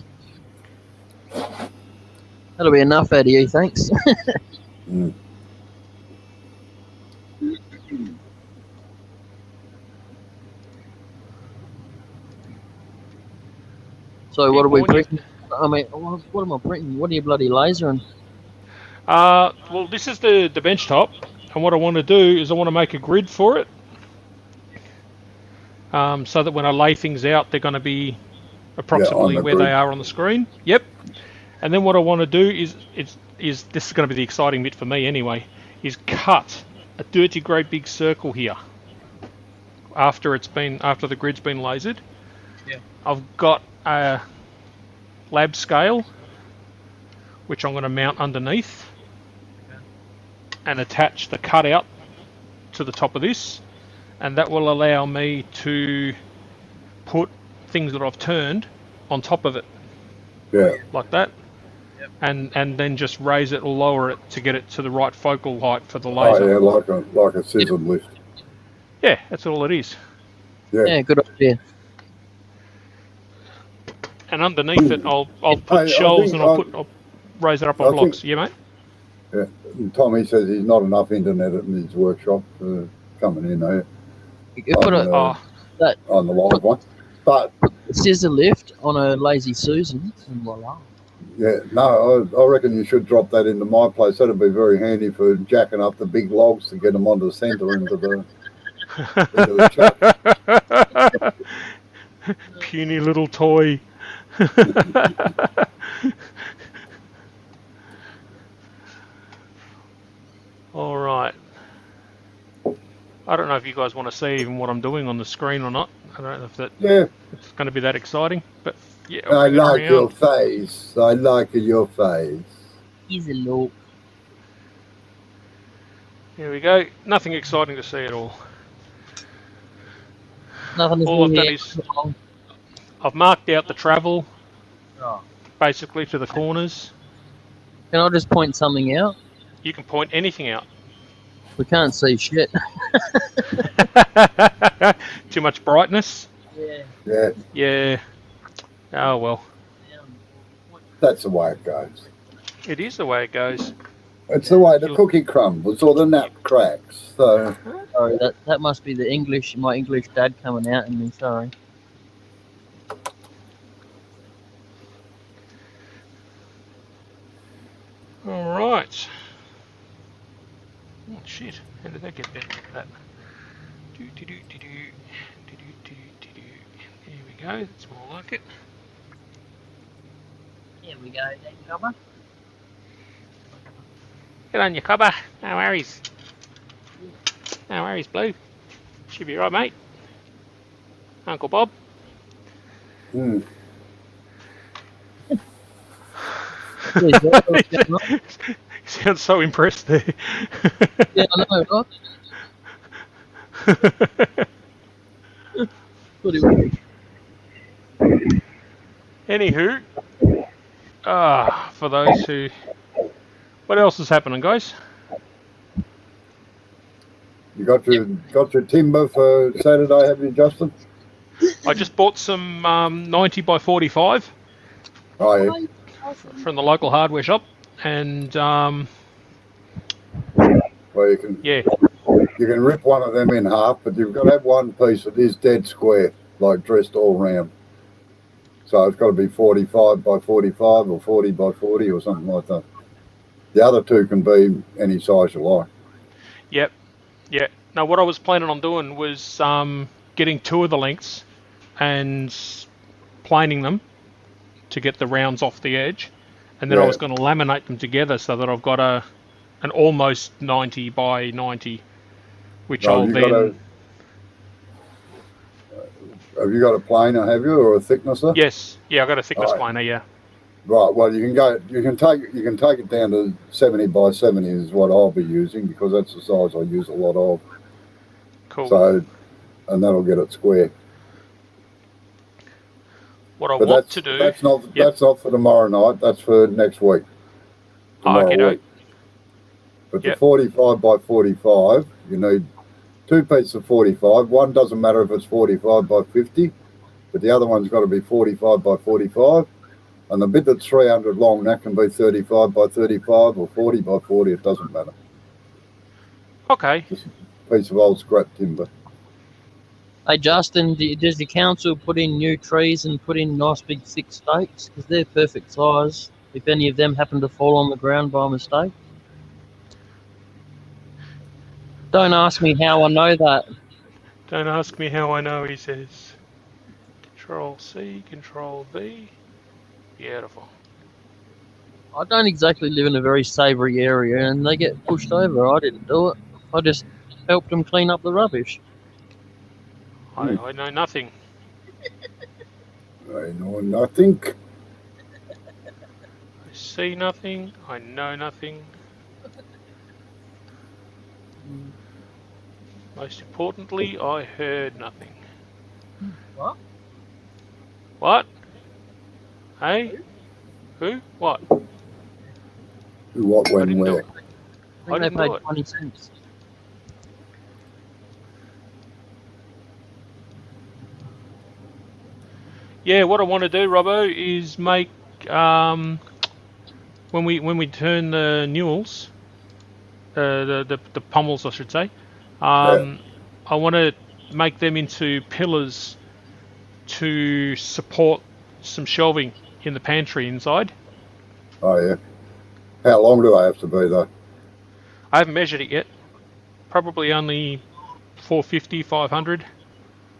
That'll be enough out of you, thanks. Mm. So what are we California. printing? I mean, what am I printing? What are you bloody lasering? Well, this is the bench top, and what I want to do is I want to make a grid for it, so that when I lay things out, they're going to be approximately the where they grid. are on the screen. Yep. And then what I want to do is this is going to be the exciting bit for me anyway, is cut a dirty great big circle here. After the grid's been lasered. Yeah. I've got a lab scale, which I'm going to mount underneath and attach the cutout to the top of this, and that will allow me to put things that I've turned on top of it Yeah, like that. And then just raise it or lower it to get it to the right focal height for the laser. oh yeah, like a scissor lift. Yeah, that's all it is. Yeah. Yeah, good idea. And underneath it, I'll put I shelves think and I'll raise it up on I think- blocks. Yeah, mate. Yeah. And Tommy says he's not enough internet in his workshop for coming in here You could put on, a on the live one. But scissor lift on a Lazy Susan, and voila. yeah, no, I reckon you should drop that into my place. That'd be very handy for jacking up the big logs to get them onto the centre into the chuck. Puny little toy. All right. I don't know if you guys want to see even what I'm doing on the screen or not. I don't know if Yeah, it's going to be that exciting, but yeah. I bring it like your around. face. I like your face. He's a look. Here we go. Nothing exciting to see at all. Nothing to All see I've done here. is I've marked out the travel, Oh. basically to the corners. Can I just point something out? You can point anything out. We can't see shit. Too much brightness. Yeah. Yeah, Yeah. Oh well. that's the way it goes. It is the way it goes. It's the way the cookie crumbles or the nut cracks. So Sorry, that must be the English, my English dad coming out in me. Sorry. All right. Oh shit! How did that get there? That. Do, do, do, do, do. Do, do, do, do, do. There we go. That's more like it. Here we go, then, cover. Get on your cobber. No worries. No worries, Blue. Should be right, mate. Uncle Bob. mm, He sounds so impressed there. Yeah, I know, right? What do we do? Anywho, for those who, what else is happening, guys? you got your timber for Saturday, have you, Justin? I just bought some 90 by 45 Oh, yeah. from the local hardware shop, and Well, you can yeah, you can rip one of them in half, but you've got to have one piece that is dead square, like dressed all round. So it's got to be 45 by 45 or 40 by 40 or something like that. The other two can be any size you like. yep, yeah. Now, what I was planning on doing was getting two of the lengths and planing them to get the rounds off the edge, and then I Yeah. was going to laminate them together so that I've got an almost 90 by 90, which No, I'll you then. gotta- have you got a planer, have you, or a thicknesser? Yes, yeah, I got a thickness Alright. planer, yeah. Right. Well, you can take it down to 70 by 70 is what I'll be using because that's the size I use a lot of. Cool. So, and that'll get it square. What I But want to do. that's not Yep. that's not for tomorrow night. That's for next week. Tomorrow Okay, week. But Yep. the 45 by 45, you need two pieces of 45. One doesn't matter if it's 45 by 50, but the other one's got to be 45 by 45. And the bit that's 300 long, that can be 35 by 35 or 40 by 40. It doesn't matter. Okay. Piece of old scrap timber. Hey, Justin, does the council put in new trees and put in nice big thick stakes? Because they're perfect size. If any of them happen to fall on the ground by mistake. Don't ask me how I know that. Don't ask me how I know, he says. Control C, Control V. Beautiful. I don't exactly live in a very savoury area and they get pushed over. I didn't do it. I just helped them clean up the rubbish. I know nothing. I know nothing. I see nothing. I know nothing. Most importantly, I heard nothing. What? What? Hey? Who? What? What, I when, didn't do where? it. I I think they didn't do paid it. 20 cents. Yeah, what I want to do, Robbo, is make when we turn the newels, the pommels, I should say. I want to make them into pillars to support some shelving in the pantry inside. Oh, yeah. How long do I have to be, though? I haven't measured it yet. Probably only 450, 500.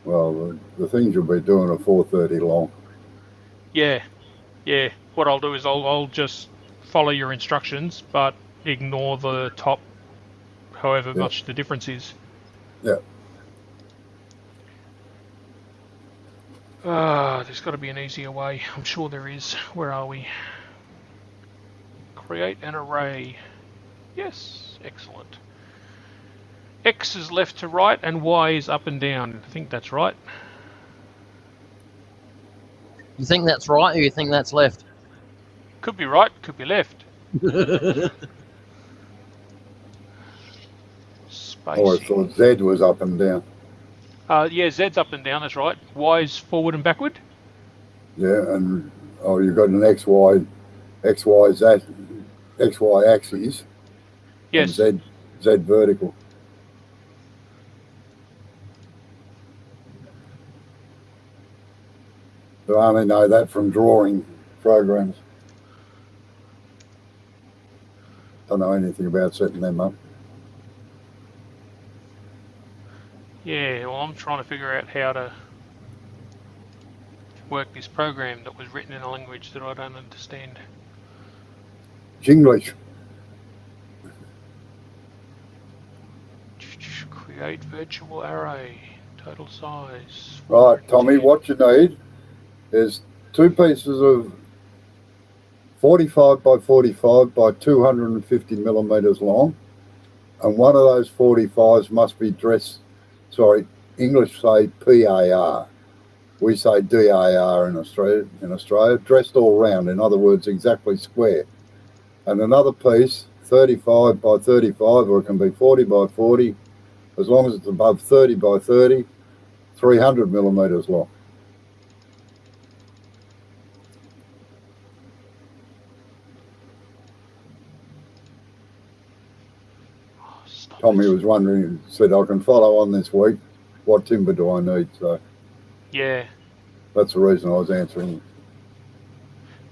Well, the things you'll be doing are 430 long. Yeah. What I'll do is I'll just follow your instructions, but ignore the top, however much the difference is. Yeah. There's got to be an easier way. I'm sure there is. Where are we? Create an array. Yes, excellent. X is left to right and Y is up and down. I think that's right. You think that's right, or you think that's left? Could be right, could be left. Space. Oh, I thought Z was up and down. Yeah, Z's up and down, that's right. Y's forward and backward. Yeah, and you've got an X, Y axis. Yes. And Z vertical. But I only know that from drawing programs. Don't know anything about setting them up. Yeah, well, I'm trying to figure out how to work this program that was written in a language that I don't understand. Jinglish. Create virtual array. Total size. Right, Tommy, what you need is 2 pieces of 45 by 45 by 250 millimeters long, and one of those 45s must be English say PAR. We say DAR in Australia, dressed all round, in other words, exactly square. And another piece, 35 by 35, or it can be 40 by 40, as long as it's above 30 by 30, 300 millimeters long. Tommy was wondering, said, I can follow on this week. What timber do I need? So yeah, that's the reason I was answering.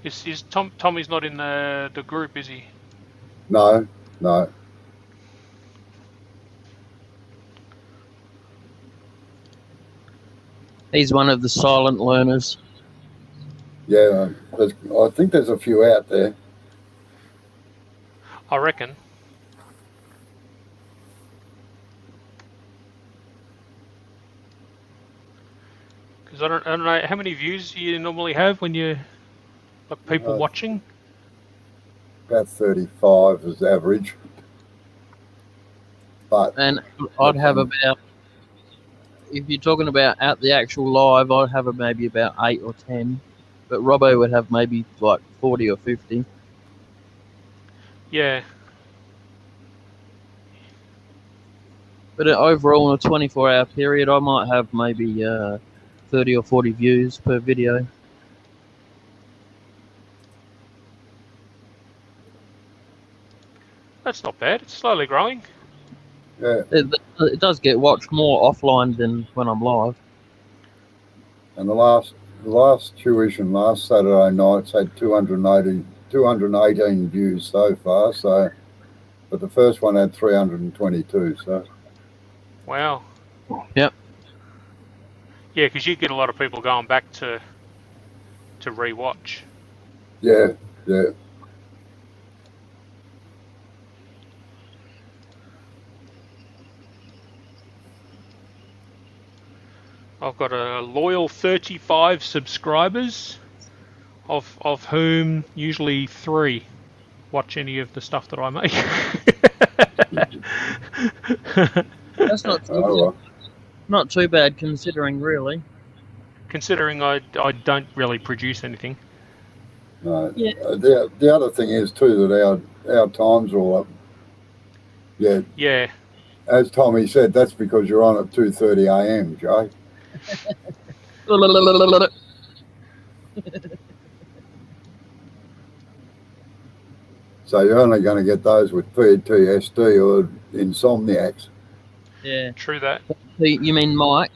Is Tommy's not in the group, is he? No. He's one of the silent learners. Yeah, I think there's a few out there. I reckon. Because I don't know how many views you normally have when you like people watching. About 35 is average. But And I'd have about, if you're talking about at the actual live, I'd have maybe about 8 or 10. But Robbo would have maybe like 40 or 50. Yeah. But overall, in a 24-hour period, I might have maybe 30 or 40 views per video. That's not bad. It's slowly growing. yeah, It does get watched more offline than when I'm live. and the last tuition last Saturday night's had 218 views so far. So, but the first one had 322. So Wow. Yep. Yeah, because you get a lot of people going back to rewatch. yeah. I've got a loyal 35 subscribers, of whom usually 3 watch any of the stuff that I make. That's not too bad considering, really. Considering I don't really produce anything. No. Yeah. The other thing is too that our times are all up. Yeah. Yeah. As Tommy said, that's because you're on at 2:30 a.m., Joe. So you're only going to get those with PTSD or insomniacs. Yeah. True that. You mean Mike?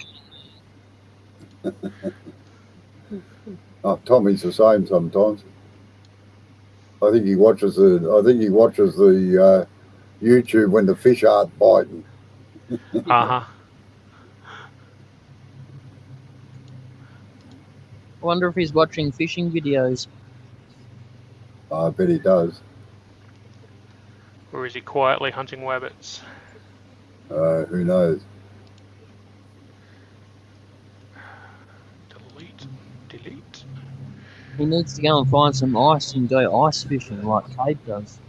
Oh, Tommy's the same sometimes. I think he watches the YouTube when the fish aren't biting. Uh-huh. I wonder if he's watching fishing videos. I bet he does. Or is he quietly hunting wabbits? Who knows? Delete. He needs to go and find some ice and go ice fishing like Cade does.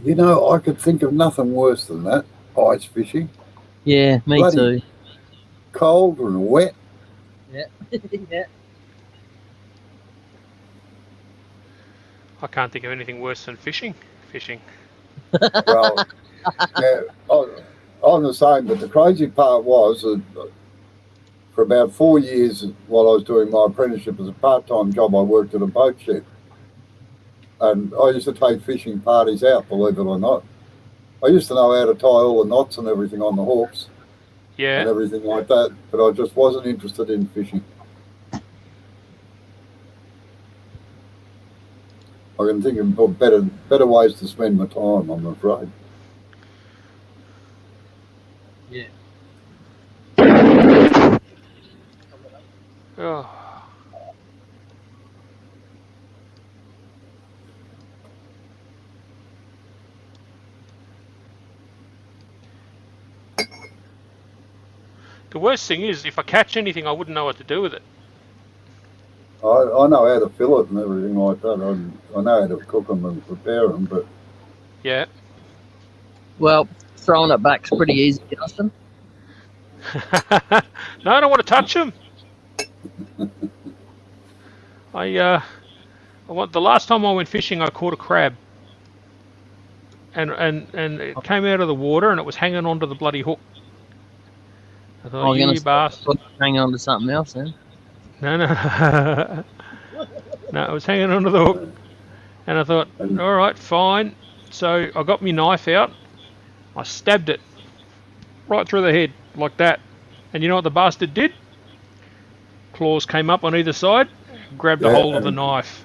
You know, I could think of nothing worse than that. Ice fishing. Yeah, me Bloody too. Cold and wet. Yeah. Yeah. I can't think of anything worse than fishing. Well, yeah, I'm the same. But the crazy part was that for about 4 years while I was doing my apprenticeship as a part-time job, I worked at a boat shed. And I used to take fishing parties out, believe it or not. I used to know how to tie all the knots and everything on the hooks and Yeah. everything like that, but I just wasn't interested in fishing. I can think of better ways to spend my time, I'm afraid. Yeah. Oh. The worst thing is, if I catch anything, I wouldn't know what to do with it. I know how to fill it and everything like that. I know how to cook them and prepare them, but Yeah. Well, throwing it back's pretty easy, Justin. No, I don't want to touch them. The last time I went fishing, I caught a crab, and it came out of the water and it was hanging onto the bloody hook. I thought, Oh, you're you bastard. hang on to something else then. No, no. No, it was hanging onto the hook. And I thought, all right, fine. So I got my knife out. I stabbed it right through the head, like that. And you know what the bastard did? Claws came up on either side, grabbed a hold of the knife.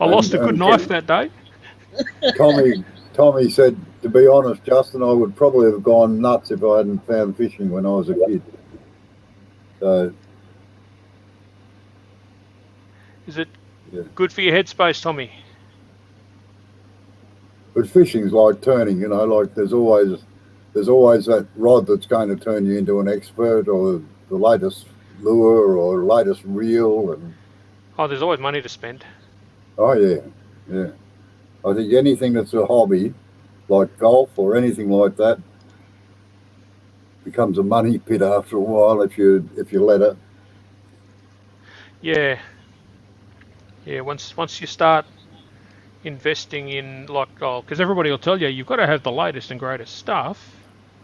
I lost a good knife that day. Tommy said, to be honest, Justin, I would probably have gone nuts if I hadn't found fishing when I was a kid. So, Is it yeah. good for your headspace, Tommy? But fishing's like turning, you know, like there's always that rod that's going to turn you into an expert, or the latest lure or the latest reel. And Oh, there's always money to spend. oh yeah. I think anything that's a hobby, like golf or anything like that, becomes a money pit after a while if you let it. Yeah. Yeah, once you start investing in, like, because everybody will tell you, you've got to have the latest and greatest stuff.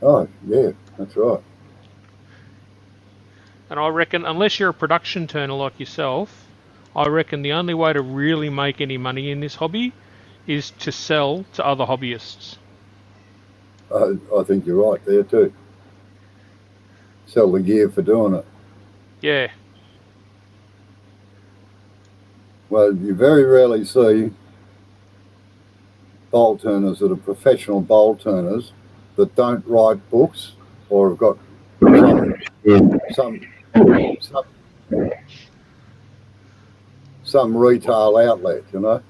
Oh yeah, that's right. And I reckon, unless you're a production turner like yourself, I reckon the only way to really make any money in this hobby is to sell to other hobbyists. I think you're right there too. Sell the gear for doing it. Yeah. Well, you very rarely see bowl turners that are professional bowl turners that don't write books or have got some retail outlet, you know.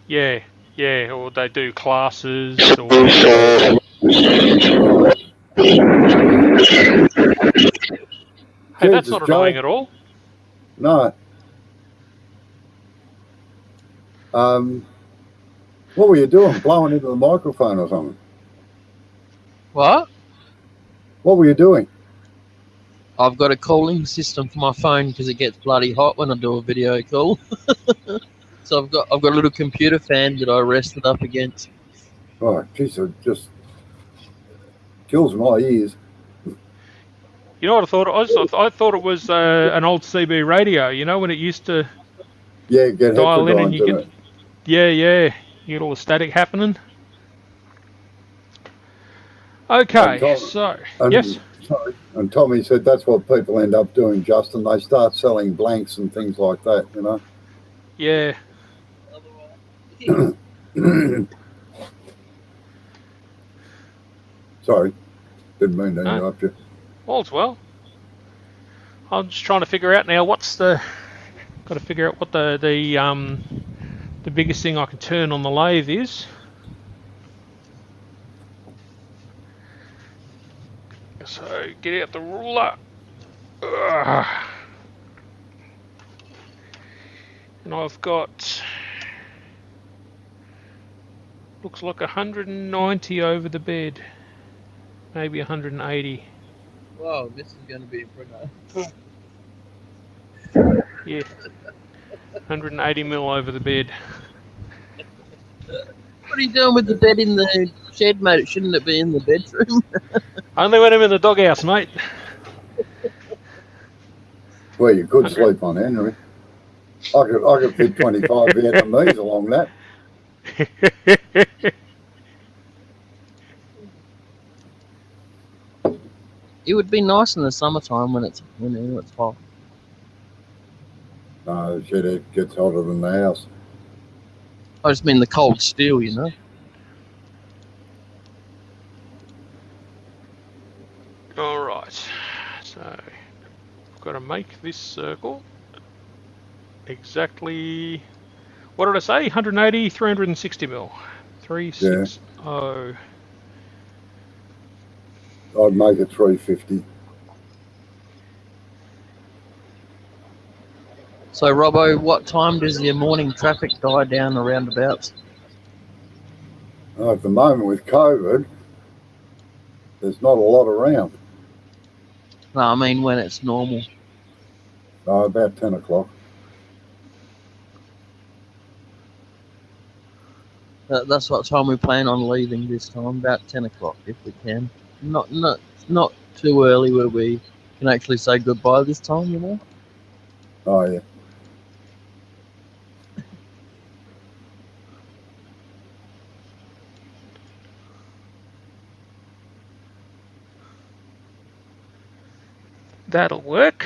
Yeah, or they do classes, or... Hey, that's Jesus, not Joe. annoying at all. No. What were you doing? Blowing into the microphone or something? What? What were you doing? I've got a cooling system for my phone because it gets bloody hot when I do a video call. So I've got a little computer fan that I rested up against. Oh, jeez, it just kills my ears. You know what I thought it was? I thought it was an old CB radio. You know, when it used to Yeah, get dial in and heterodyne you to get, it. yeah, you get all the static happening. And Okay, Tom, so and, yes, sorry, and Tommy said that's what people end up doing, Justin. They start selling blanks and things like that, you know. yeah, Sorry, didn't mean to no, interrupt you. all's well. I'm just trying to figure out now got to figure out what the biggest thing I can turn on the lathe is. So get out the ruler. Ugh. And I've got, looks like 190 over the bed, maybe 180. Wow, this is going to be pretty. Yeah, 180 mil over the bed. What are you doing with the bed in the shed, mate? Shouldn't it be in the bedroom? Only when I'm in the doghouse, mate. Well, you could 100. sleep on Henry. I could fit 25 Vietnamese along that. It would be nice in the summertime when it's hot. No, the shed gets hotter than the house. I just mean the cold steel, you know. All right, so I've got to make this circle exactly, what did I say? 180, 360 mil. 360. I'd make it 350. So, Robbo, what time does your morning traffic die down around about? At the moment with COVID, there's not a lot around. No, I mean when it's normal. About 10 o'clock. That's what time we plan on leaving this time, about 10 o'clock if we can. Not too early where we can actually say goodbye this time, you know? Oh, yeah. That'll work.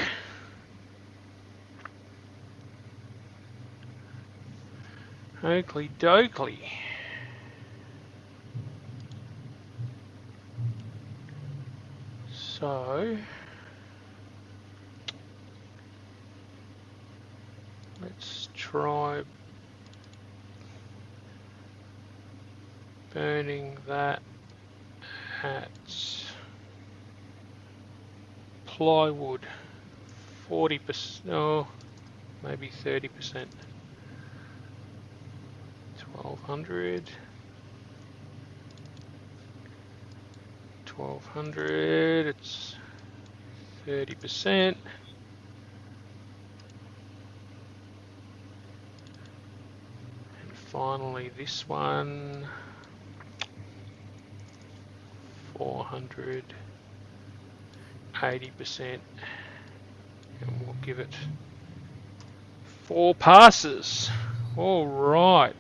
Oakley dokley. So let's try burning that at plywood 40%, oh, maybe 30%. 1200. 1200, it's 30%. And finally this one, 400, 80%. And we'll give it 4 passes. All right.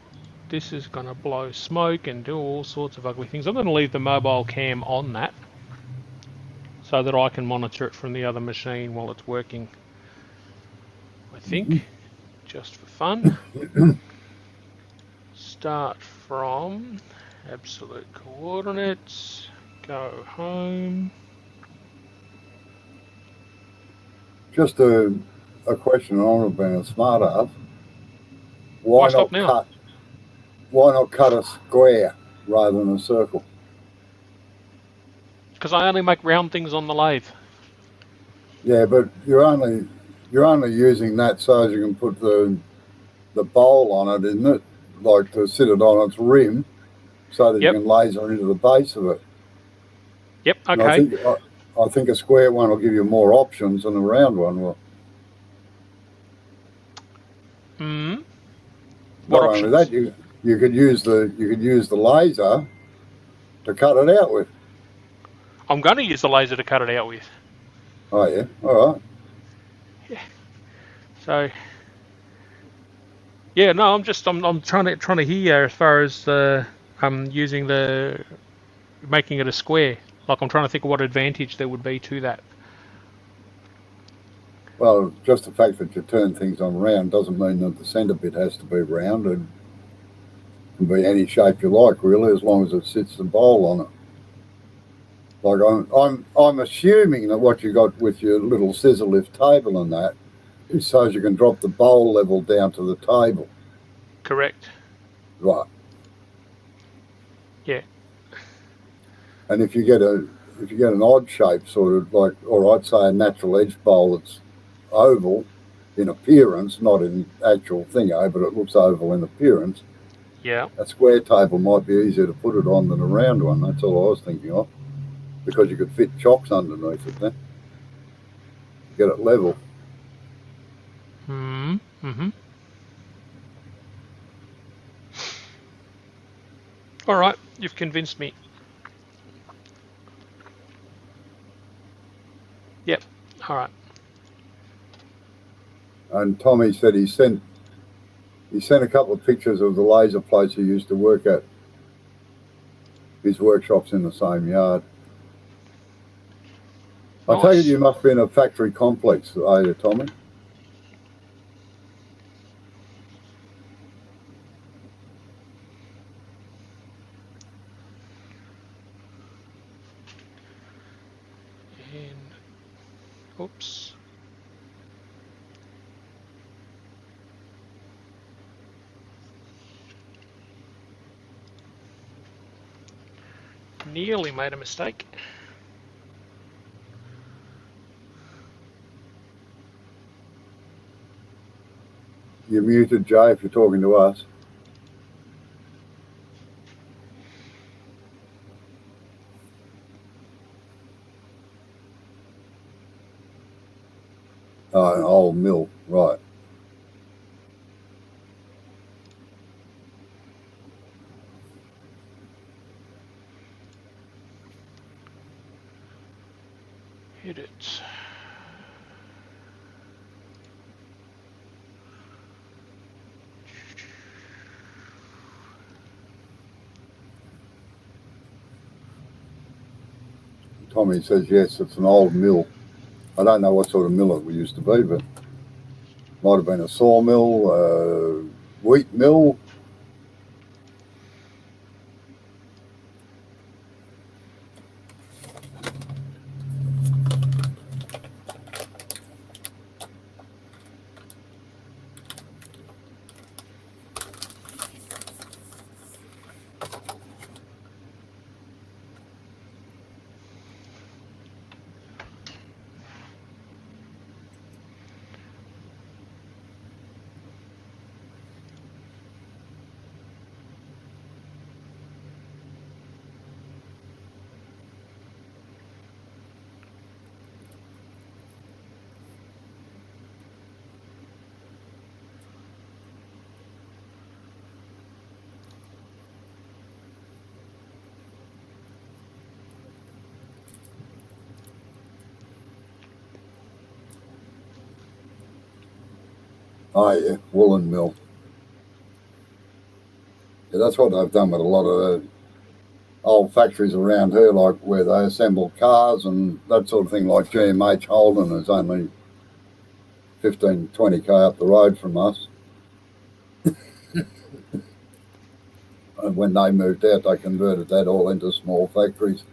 This is going to blow smoke and do all sorts of ugly things. I'm going to leave the mobile cam on that so that I can monitor it from the other machine while it's working, I think, just for fun. Start from absolute coordinates, go home. Just a question on being a smart ass. Why stop now? Why not cut a square rather than a circle? Because I only make round things on the lathe. Yeah, but you're only using that so as you can put the bowl on it, isn't it? Like to sit it on its rim, so that you can laser into the base of it. Yep. Okay. I think a square one will give you more options than a round one will. Hmm. Not What only options? that, you could use the laser to cut it out with. I'm going to use the laser to cut it out with. Oh yeah, all right. So yeah, no, I'm trying to hear as far as using making it a square. Like I'm trying to think of what advantage there would be to that. Well, just the fact that you turn things on round doesn't mean that the centre bit has to be round. It can be any shape you like, really, as long as it sits the bowl on it. Like I'm assuming that what you got with your little scissor lift table and that is so you can drop the bowl level down to the table. Correct. Right. Yeah. And if you get an odd shape, sort of like, or I'd say a natural edge bowl that's oval in appearance, not in actual thingo, but it looks oval in appearance, Yeah. a square table might be easier to put it on than a round one. That's all I was thinking of, because you could fit chocks underneath it then. Get it level. Mm-hmm. All right, you've convinced me. Yep. All right. And Tommy said he sent a couple of pictures of the laser place he used to work at. His workshop's in the same yard. Nice. I take it you must be in a factory complex, are you, Tommy? And oops. Nearly made a mistake. You're muted, Jay, if you're talking to us. Oh, an old mill, right. Hit it. Tommy says, yes, it's an old mill. I don't know what sort of mill it used to be, but might have been a sawmill, wheat mill. Oh, yeah, woolen mill. Yeah, that's what they've done with a lot of the old factories around here, like where they assemble cars and that sort of thing, like GMH Holden is only 15, 20k up the road from us. And when they moved out, they converted that all into small factories.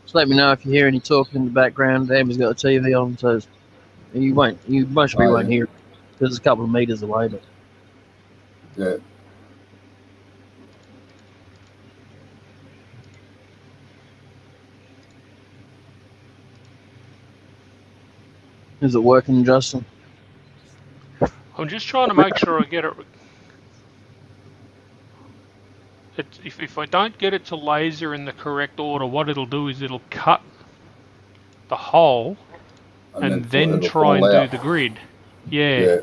Just let me know if you hear any talking in the background. Amber's got the TV on, so You won't. You most probably Oh, won't yeah. hear it because it's a couple of meters away. But Yeah. is it working, Justin? I'm just trying to make sure I get it. If I don't get it to laser in the correct order, what it'll do is it'll cut the hole and then it'll try fall and do out. the grid. Yeah. Yeah.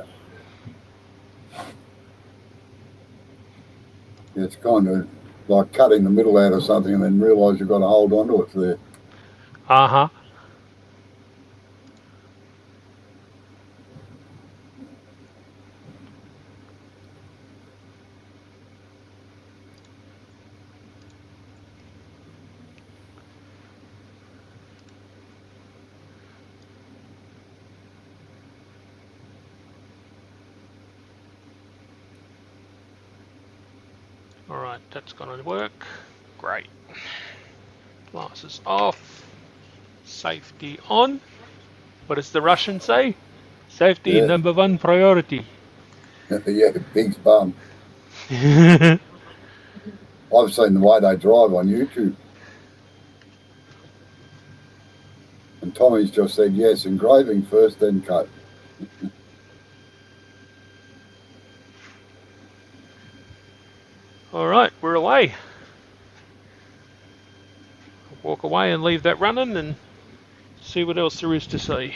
It's kind of like cutting the middle out of something and then realise you've got to hold on to it there. Uh-huh. Alright, that's going to work. Great. Glasses off. Safety on. What does the Russian say? Safety Yeah. number one priority. Yeah, Big's bum. I've seen the way they drive on YouTube. And Tommy's just said, yes, engraving first, then cut. Alright, we're away. Walk away and leave that running and see what else there is to see.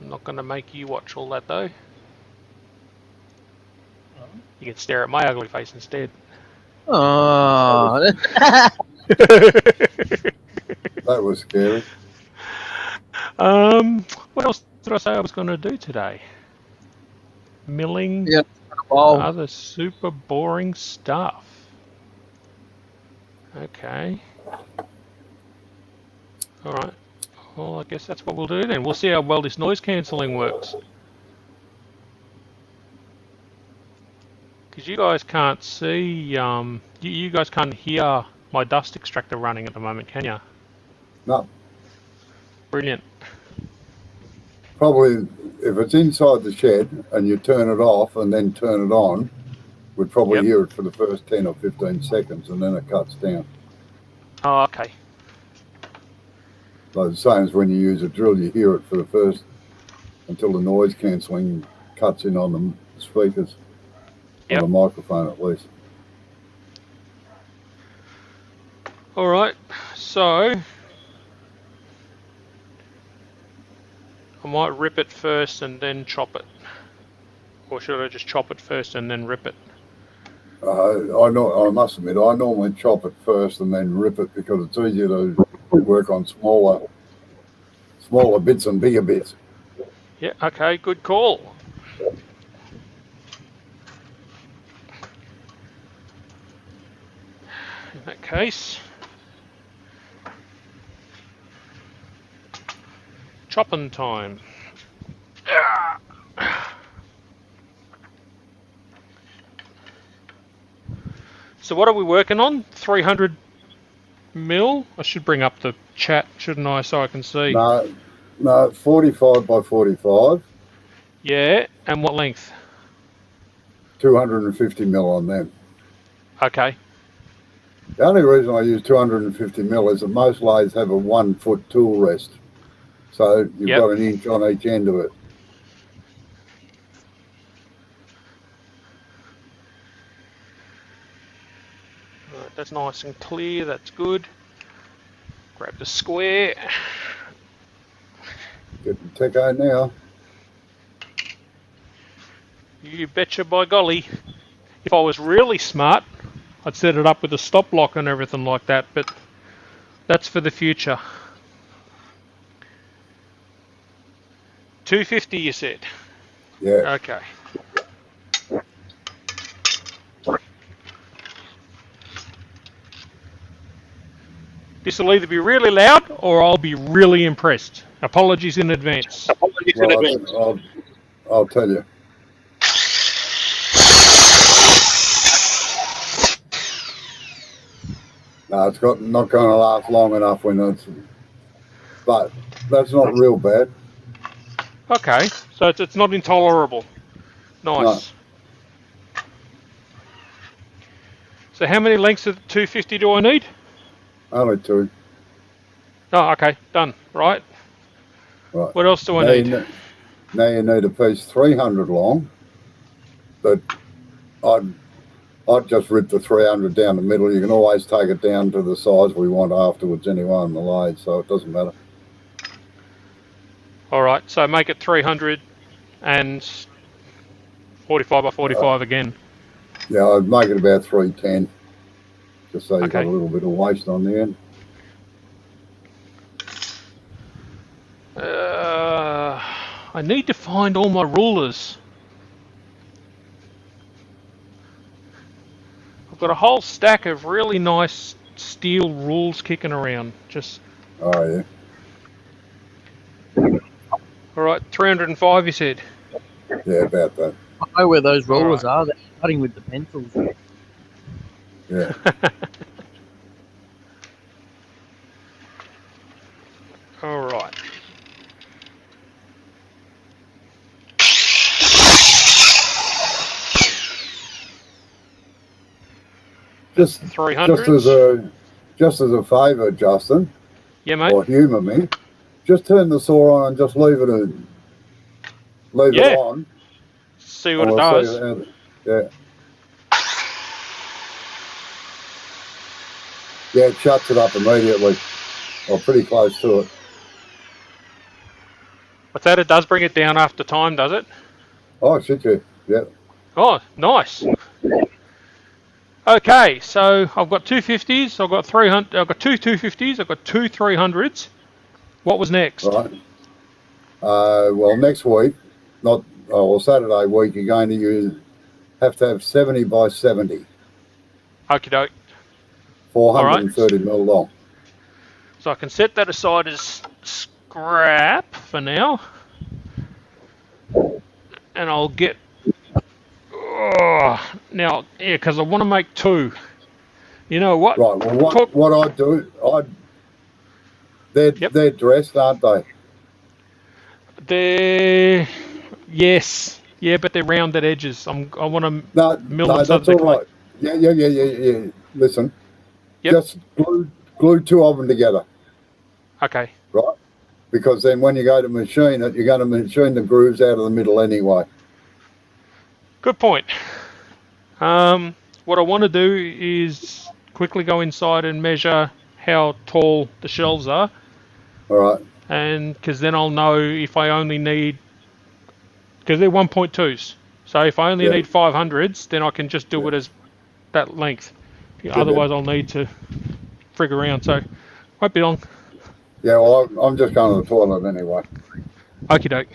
I'm not going to make you watch all that though. You can stare at my ugly face instead. Oh, That was scary. What else did I say I was going to do today? Milling, yeah. Wow. other super boring stuff. Okay. Alright. Well, I guess that's what we'll do then. We'll see how well this noise cancelling works. Because you guys can't see, you guys can't hear my dust extractor running at the moment, can you? No, Brilliant. probably if it's inside the shed and you turn it off and then turn it on, we'd probably Yep. hear it for the first 10 or 15 seconds and then it cuts down. Oh, okay. Like the same as when you use a drill, you hear it for the first, until the noise cancelling cuts in on the speakers, Yep. on the microphone at least. Alright, so I might rip it first and then chop it. Or should I just chop it first and then rip it? I must admit, I normally chop it first and then rip it because it's easier to work on smaller bits and bigger bits. Yeah, okay, good call. In that case, chopping time. So what are we working on? 300 mil? I should bring up the chat, shouldn't I, so I can see? No, 45 by 45, Yeah, and what length? 250 mil on them. Okay. The only reason I use 250 mil is that most lathes have a 1 foot tool rest. So you've Yep. got an inch on each end of it. Right, that's nice and clear, that's good. Grab the square. Getting techo now. You betcha by golly. If I was really smart, I'd set it up with a stop lock and everything like that, but that's for the future. 250 you said? Yeah. Okay. This will either be really loud or I'll be really impressed. Apologies in advance. Well, I'll tell you. No, it's not going to last long enough when it's. But that's not real bad. Okay, so it's not intolerable. Nice. So how many lengths of 250 do I need? Only two. Oh, okay, done. Right. Right. What else do I need? Now you need a piece 300 long. But I'd just rip the 300 down the middle. You can always take it down to the size we want afterwards anyway on the lathe, so it doesn't matter. All right, so make it 300 and 45 by 45 again. Yeah, I'd make it about 310, just so you've got Okay. a little bit of waste on the end. I need to find all my rulers. I've got a whole stack of really nice steel rules kicking around. Just Oh, yeah. all right, 305. You said. Yeah, about that. I know where those rollers Alright. are. They're cutting with the pencils. Yeah. All right. Just 300s. Just as a favour, Justin, Yeah, mate. or humour me, just turn the saw on and just leave it Yeah. on. See what and it we'll does. see yeah. Yeah, it shuts it up immediately, or pretty close to it. What's that? It does bring it down after time, does it? Oh, shit, yeah. Yeah. Oh, nice. Okay, so I've got 250s, I've got 300, I've got two 250s, I've got two 300s. What was next? Right. Well, next week, Saturday week, you're going to have to have 70 by 70, Okie doke. 430 mil long. So I can set that aside as scrap for now. And I'll get... Oh, now, yeah, because I want to make two. You know what? Right, well, what I'd do, they're dressed, aren't they? They're... Yes. Yeah, but they're rounded edges. I want to mill them so that's they're all right. Yeah. Listen, Yep. just glue two of them together, Okay. right? Because then when you go to machine it, you're going to machine the grooves out of the middle anyway. Good point. What I want to do is quickly go inside and measure how tall the shelves are, All right. and because then I'll know if I only need, because they're 1.2s. So if I only need 500s, then I can just do it as that length. Otherwise, I'll need to frig around. So won't be long. Yeah, well, I'm just going to the toilet anyway. Okie doke.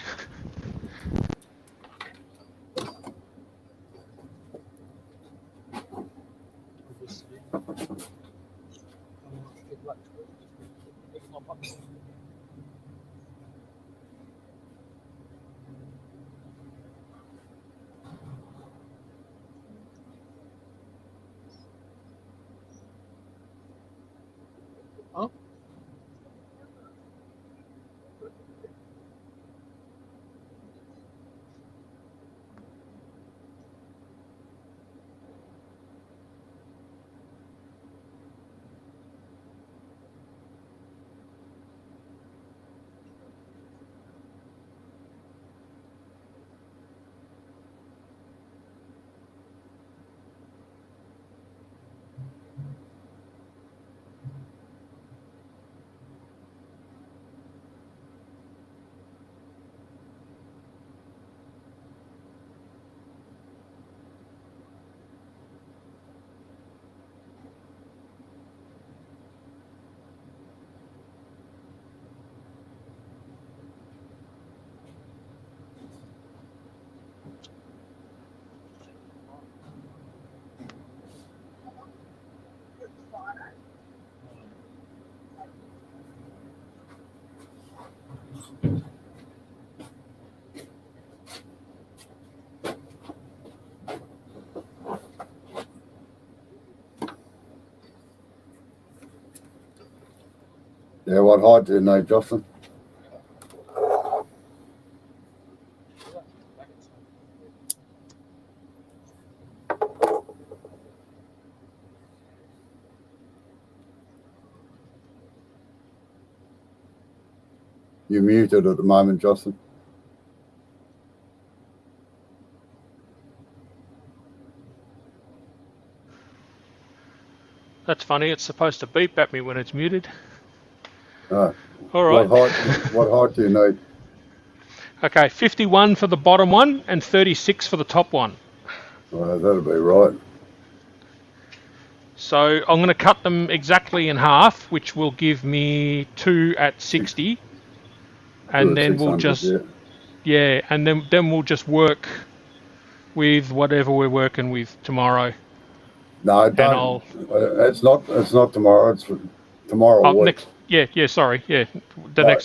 Yeah, what height do you need, Justin? You're muted at the moment, Justin. That's funny. It's supposed to beep at me when it's muted. No. All right. What height do you need? Okay, 51 for the bottom one and 36 for the top one. Well, that'll be right. So I'm going to cut them exactly in half, which will give me 2 at 60. And then we'll just, and then we'll just work with whatever we're working with tomorrow. No, don't. It's not tomorrow. It's tomorrow. Oh, next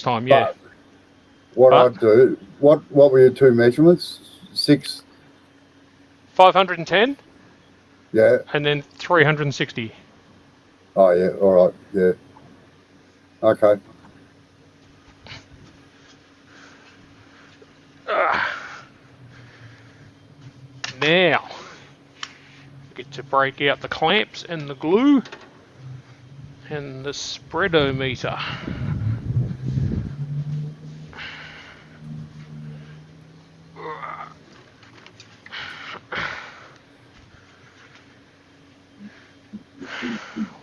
time. Yeah. What I'd do? What were your two measurements? 6. 510. Yeah. And then 360. Oh yeah. All right. Yeah. Okay. Now, get to break out the clamps and the glue and the spreadometer.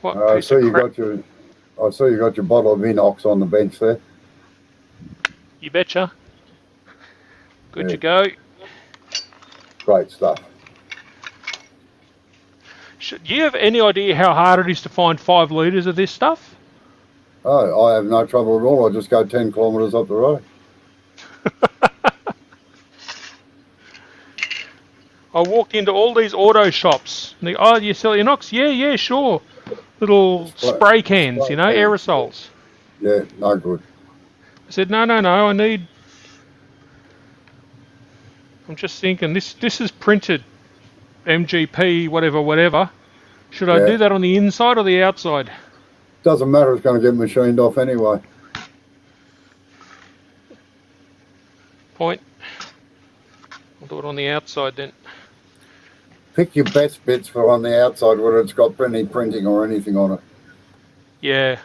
I saw you got your bottle of Inox on the bench there. You betcha. Good to go. Great stuff. Do you have any idea how hard it is to find 5 litres of this stuff? Oh, I have no trouble at all. I just go 10 kilometres up the road. I walk into all these auto shops. And they go, oh, you sell Inox? Yeah, sure. Little spray cans, aerosols. Yeah, no good. I said, no, I need... I'm just thinking, this is printed MGP, whatever. Should I do that on the inside or the outside? Doesn't matter, it's going to get machined off anyway. Point. I'll do it on the outside then. Pick your best bits for on the outside, whether it's got any printing or anything on it. Yeah.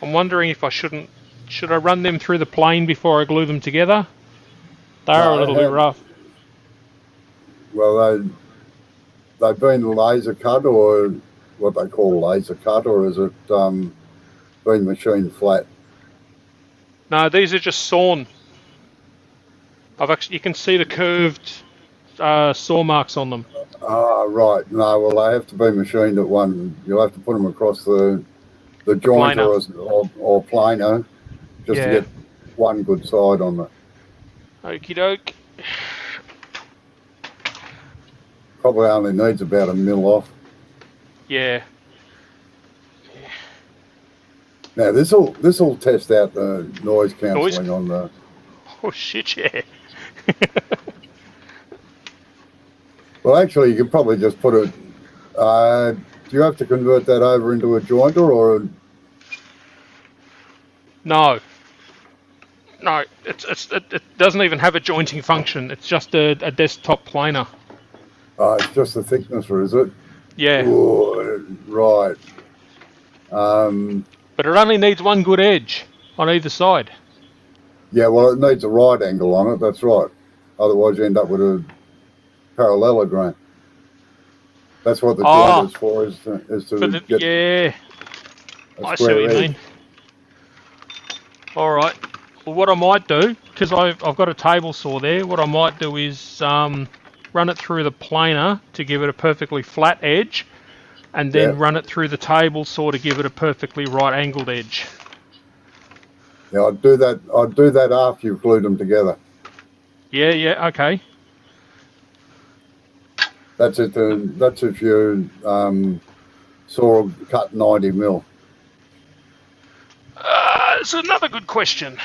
I'm wondering if I should I run them through the plane before I glue them together? They are a little bit rough. Well, they've been laser cut, or what they call laser cut, or is it been machined flat? No, these are just sawn. You can see the curved saw marks on them. Ah, right. No, well, they have to be machined at one. You'll have to put them across the joint or planer just to get one good side on it. Okie doke. Probably only needs about a mil off. Yeah. Now this will test out the noise cancelling on the. Oh shit! Yeah. Well, actually, you could probably just put it. Do you have to convert that over into a jointer or? No. It doesn't even have a jointing function. It's just a desktop planer. It's just the thicknesser, is it? Yeah. Ooh, right. But it only needs one good edge on either side. Yeah, well, it needs a right angle on it. That's right. Otherwise, you end up with a parallelogram. That's what the joint is for. Is to get. Yeah. I see what you mean. All right. Well, what I might do, because I've got a table saw there, what I might do is run it through the planer to give it a perfectly flat edge, and then run it through the table saw to give it a perfectly right angled edge. Yeah, I'd do that after you've glued them together. Yeah, okay. That's it. That's if you saw cut 90 mil. That's another good question.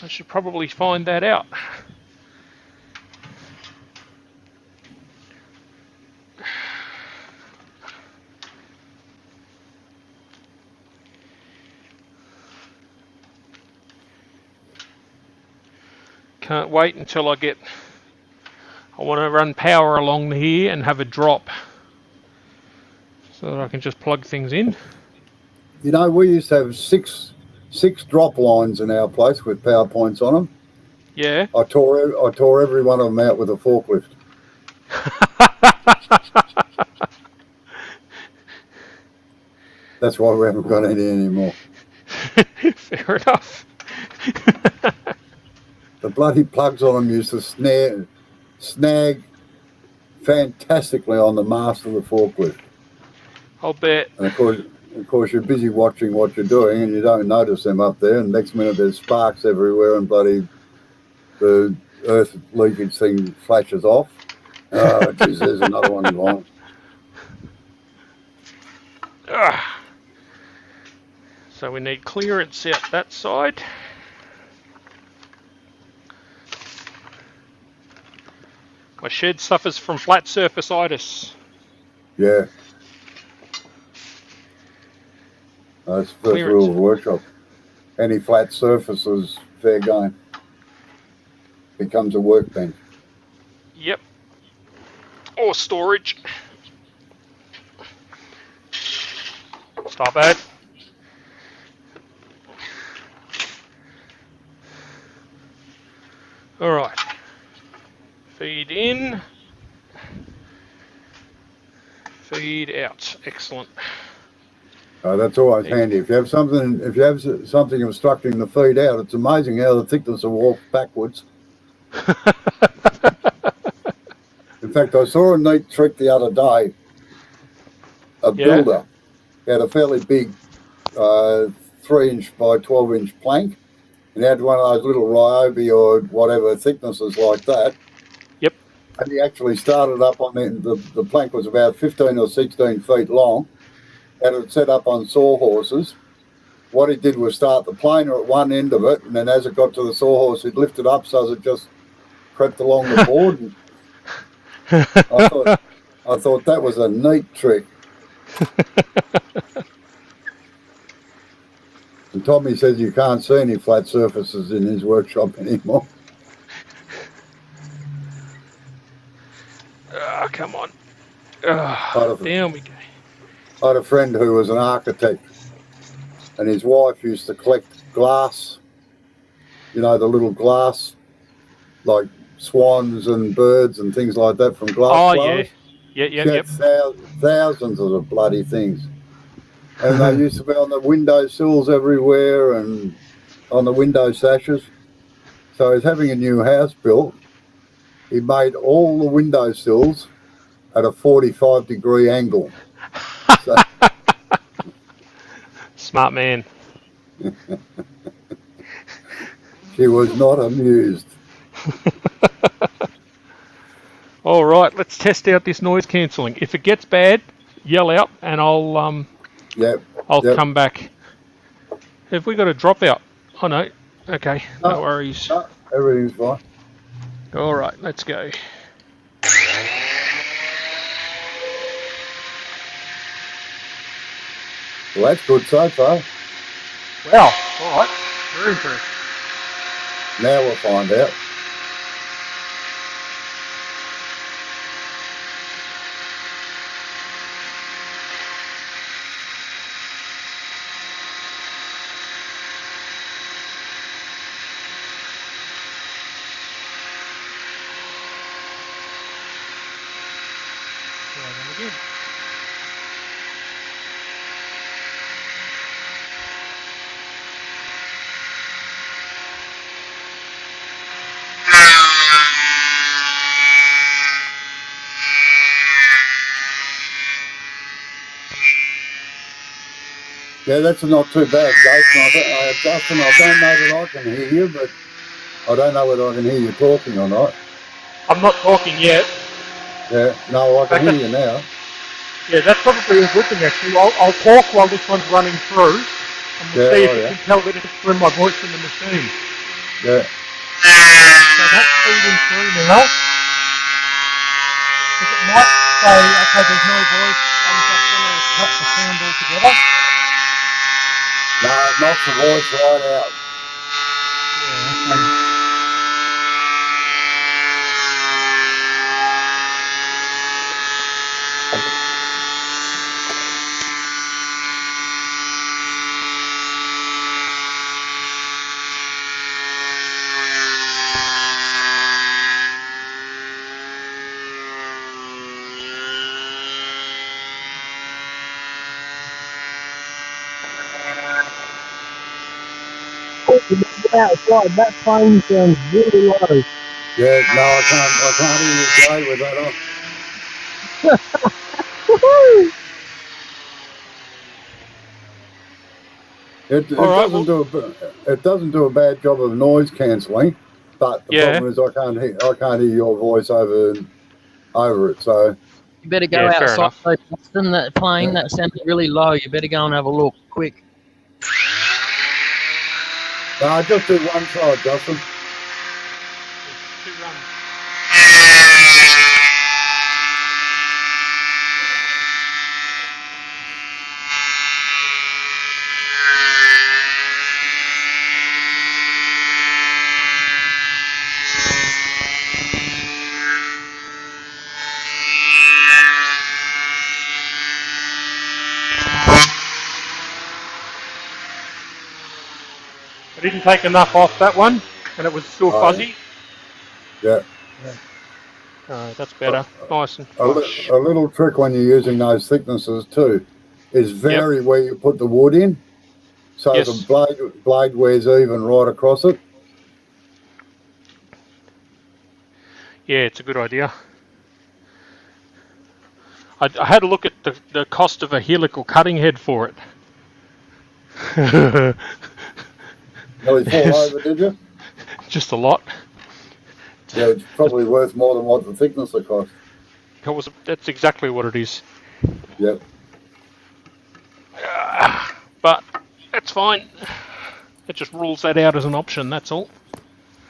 I should probably find that out. Can't wait until I want to run power along here and have a drop so that I can just plug things in. You know, we used to have six drop lines in our place with power points on them. Yeah. I tore every one of them out with a forklift. That's why we haven't got any anymore. Fair enough. The bloody plugs on them used to snag fantastically on the mast of the forklift. I'll bet. And of course, you're busy watching what you're doing, and you don't notice them up there. And next minute, there's sparks everywhere, and bloody the earth leakage thing flashes off. Oh, geez, there's another one gone. So we need clearance out that side. My shed suffers from flat surface-itis. Yeah. That's the first Clearance. rule of the workshop. Any flat surfaces, fair game. Becomes a workbench. Yep. Or storage. Stop it. All right. Feed in. Feed out. Excellent. That's always handy. If you have something obstructing the feed out, it's amazing how the thickness will walk backwards. In fact, I saw a neat trick the other day. A builder had a fairly big 3-inch by 12-inch plank, and he had one of those little Ryobi or whatever thicknesses like that. Yep. And he actually started up on the plank was about 15 or 16 feet long, and it set up on sawhorses. What he did was start the planer at one end of it, and then as it got to the sawhorse, he'd lift it up so that it just crept along the board. And I thought that was a neat trick. And Tommy says you can't see any flat surfaces in his workshop anymore. Oh, come on. Down we go. I had a friend who was an architect, and his wife used to collect glass, you know, the little glass, like swans and birds and things like that from glass blowers. Yep. Thousands of the bloody things. And they used to be on the window sills everywhere and on the window sashes. So he's having a new house built. He made all the window sills at a 45-degree angle. So, Smart man. she was not amused. All right, let's test out this noise cancelling. If it gets bad, yell out, and I'll come back. Have we got a dropout? Oh no. Okay, no worries. No, everything's fine. All right, let's go. Well, that's good so far. Well, all right. Very impressed. Now we'll find out. Try them again. Yeah, that's not too bad, Jason. I don't know that I can hear you, but I don't know whether I can hear you talking or not. I'm not talking yet. Yeah, no, I can hear you now. Yeah, that's probably a good thing actually. I'll talk while this one's running through, and we'll see if you can tell that it's through my voice in the machine. Yeah. So that's feeding through now. Because it might say, okay, there's no voice, I'm just going to cut the sound altogether. No, it knocks the voice right out. Yeah, okay. outside. That plane sounds really low. Yeah, no, I can't hear you, Jay, with that on. Woohoo! It All right, doesn't do a bad job of noise cancelling, but the Yeah. problem is I can't hear your voice over it. So You better go Yeah, fair outside. enough. Though, Justin, that plane Yeah. that sounded really low. You better go and have a look quick. no, just do one side, Justin. I didn't take enough off that one, and it was still Oh, fuzzy. Yeah. That's better. Nice and A flush. little trick when you're using those thicknesses too is vary where you put the wood in, so Yes. the blade wears even right across it. Yeah, it's a good idea. I had a look at the cost of a helical cutting head for it. Nearly fall over, did you? Just a lot. Yeah, it's probably worth more than what the thickness will cost. That's exactly what it is. Yep. But that's fine. It just rules that out as an option, that's all.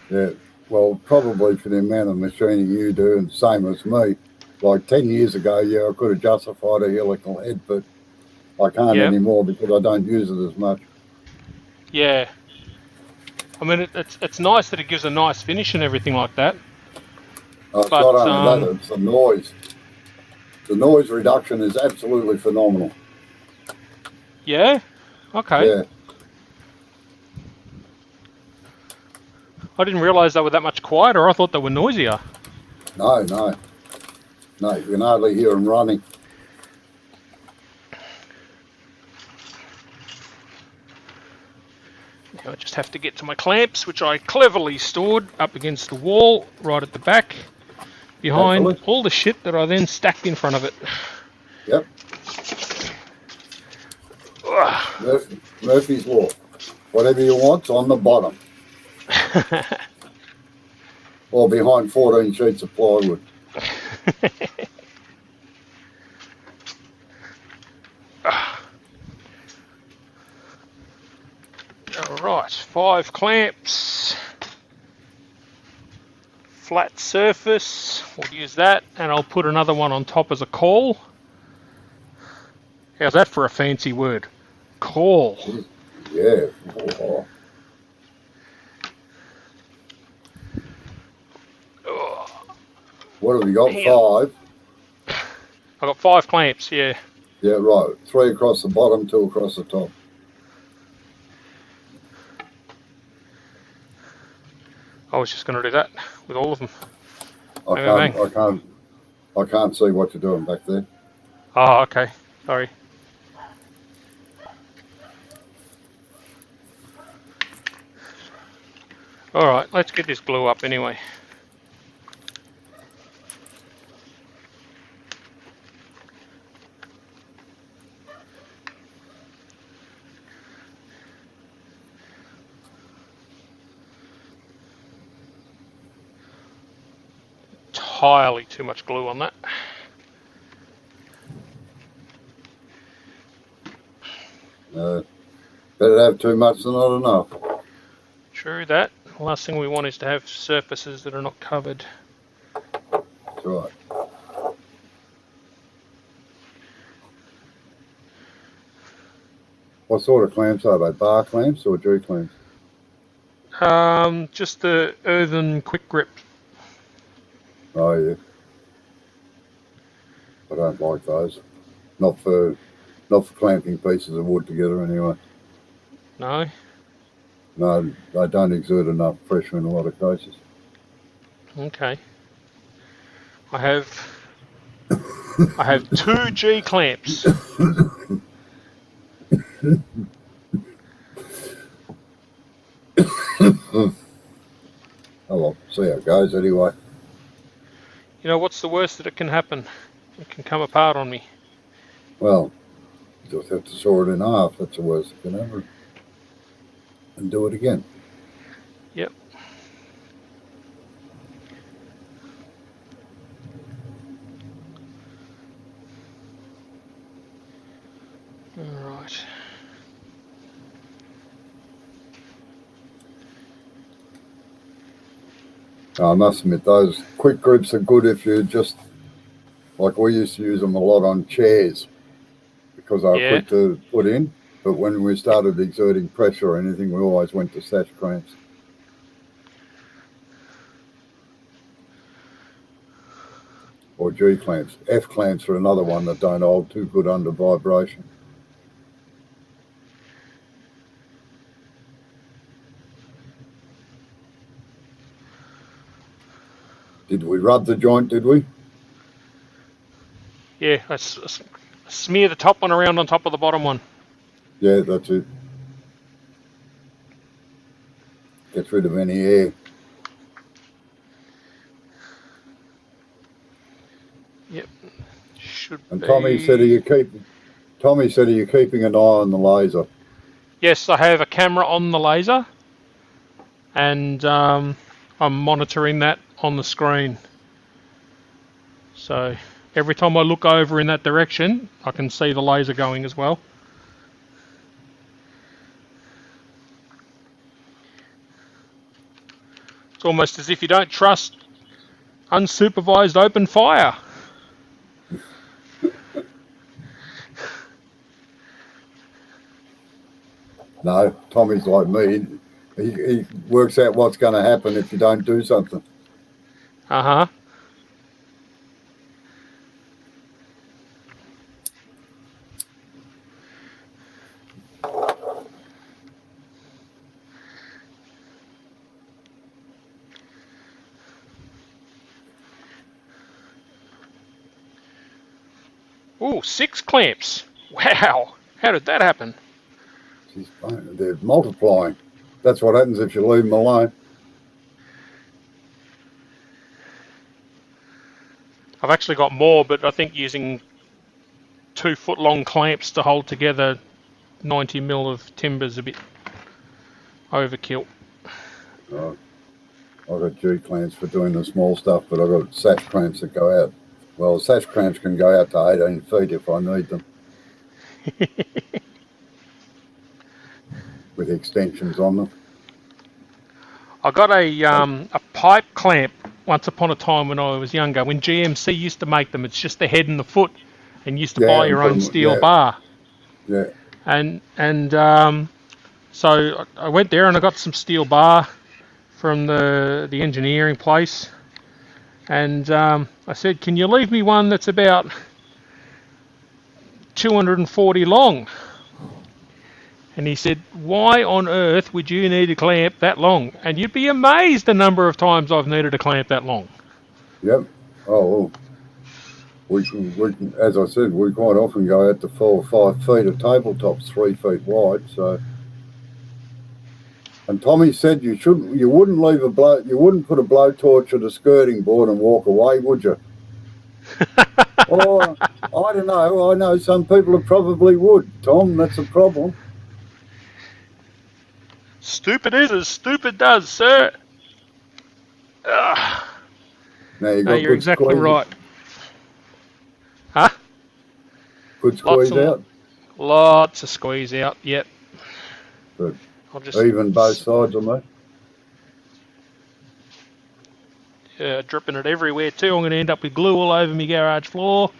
Yeah. Well, probably for the amount of machining you do, and same as me. Like 10 years ago, yeah, I could have justified a helical head, but I can't Yep. anymore because I don't use it as much. Yeah. I mean, it's nice that it gives a nice finish and everything like that. It's But, not only that, it's the noise. The noise reduction is absolutely phenomenal. Yeah? Okay. Yeah. I didn't realise they were that much quieter. I thought they were noisier. No, you can hardly hear them running. Now I just have to get to my clamps, which I cleverly stored up against the wall, right at the back, behind Excellent. all the shit that I then stacked in front of it. Yep. Murphy's Law. Whatever you want's on the bottom. Or behind 14 sheets of plywood. Alright, 5 clamps. Flat surface, we'll use that, and I'll put another one on top as a caul. How's that for a fancy word? Caul. Yeah. Oh. What have you got? Yeah. 5? I've got 5 clamps, yeah. Yeah, right. 3 across the bottom, 2 across the top. I was just going to do that with all of them. I can't see what you're doing back there. Oh, okay. Sorry. Alright, let's get this glue up anyway. Entirely too much glue on that. Better have too much than not enough. True that. The last thing we want is to have surfaces that are not covered. That's right. What sort of clamps are they? Bar clamps or G clamps? Just the earthen quick grip. Oh yeah. I don't like those. Not for clamping pieces of wood together anyway. No? No, they don't exert enough pressure in a lot of cases. Okay. I have 2 G clamps. Oh well, see how it goes anyway. You know, what's the worst that it can happen? It can come apart on me. Well, you just have to saw it in half. That's the worst that can happen. And do it again. Yep. All right. I must admit, those quick grips are good if you just, like we used to use them a lot on chairs because they were Yeah. quick to put in. But when we started exerting pressure or anything, we always went to sash clamps. Or G clamps. F clamps are another one that don't hold too good under vibration. Did we rub the joint, did we? Yeah, I smear the top one around on top of the bottom one. Yeah, that's it. Gets rid of any air. Yep. Should And be... Tommy said, are you keeping an eye on the laser? Yes, I have a camera on the laser, and I'm monitoring that on the screen. So every time I look over in that direction, I can see the laser going as well. It's almost as if you don't trust unsupervised open fire. No, Tommy's like me. He works out what's going to happen if you don't do something. Uh-huh. Ooh, 6 clamps. Wow. How did that happen? Jeez, they're multiplying. That's what happens if you leave them alone. I've actually got more, but I think using 2-foot long clamps to hold together 90 mil of timber is a bit overkill. I've got G clamps for doing the small stuff, but I've got sash clamps that go out. Well, sash clamps can go out to 18 feet if I need them. With extensions on them. I got a pipe clamp once upon a time when I was younger, when GMC used to make them. It's just the head and the foot, and you used to buy your own steel bar. Yeah. And so I went there and I got some steel bar from the engineering place, and I said, "Can you leave me one that's about 240 long?" And he said, "Why on earth would you need a clamp that long?" And you'd be amazed the number of times I've needed a clamp that long. Yep. Oh, well. We can, as I said, we quite often go out to 4 or 5 feet of tabletops, 3 feet wide. So, and Tommy said you wouldn't put a blowtorch at a skirting board and walk away, would you? Or I don't know. I know some people probably would. Tom, that's a problem. Stupid is as stupid does, sir. Ugh. Now you No, got you're good exactly squeeze. right. Huh? Good squeeze out. Lots of squeeze out. Yep. Good. I'll just Even both sides on that. dripping it everywhere too. I'm going to end up with glue all over my garage floor.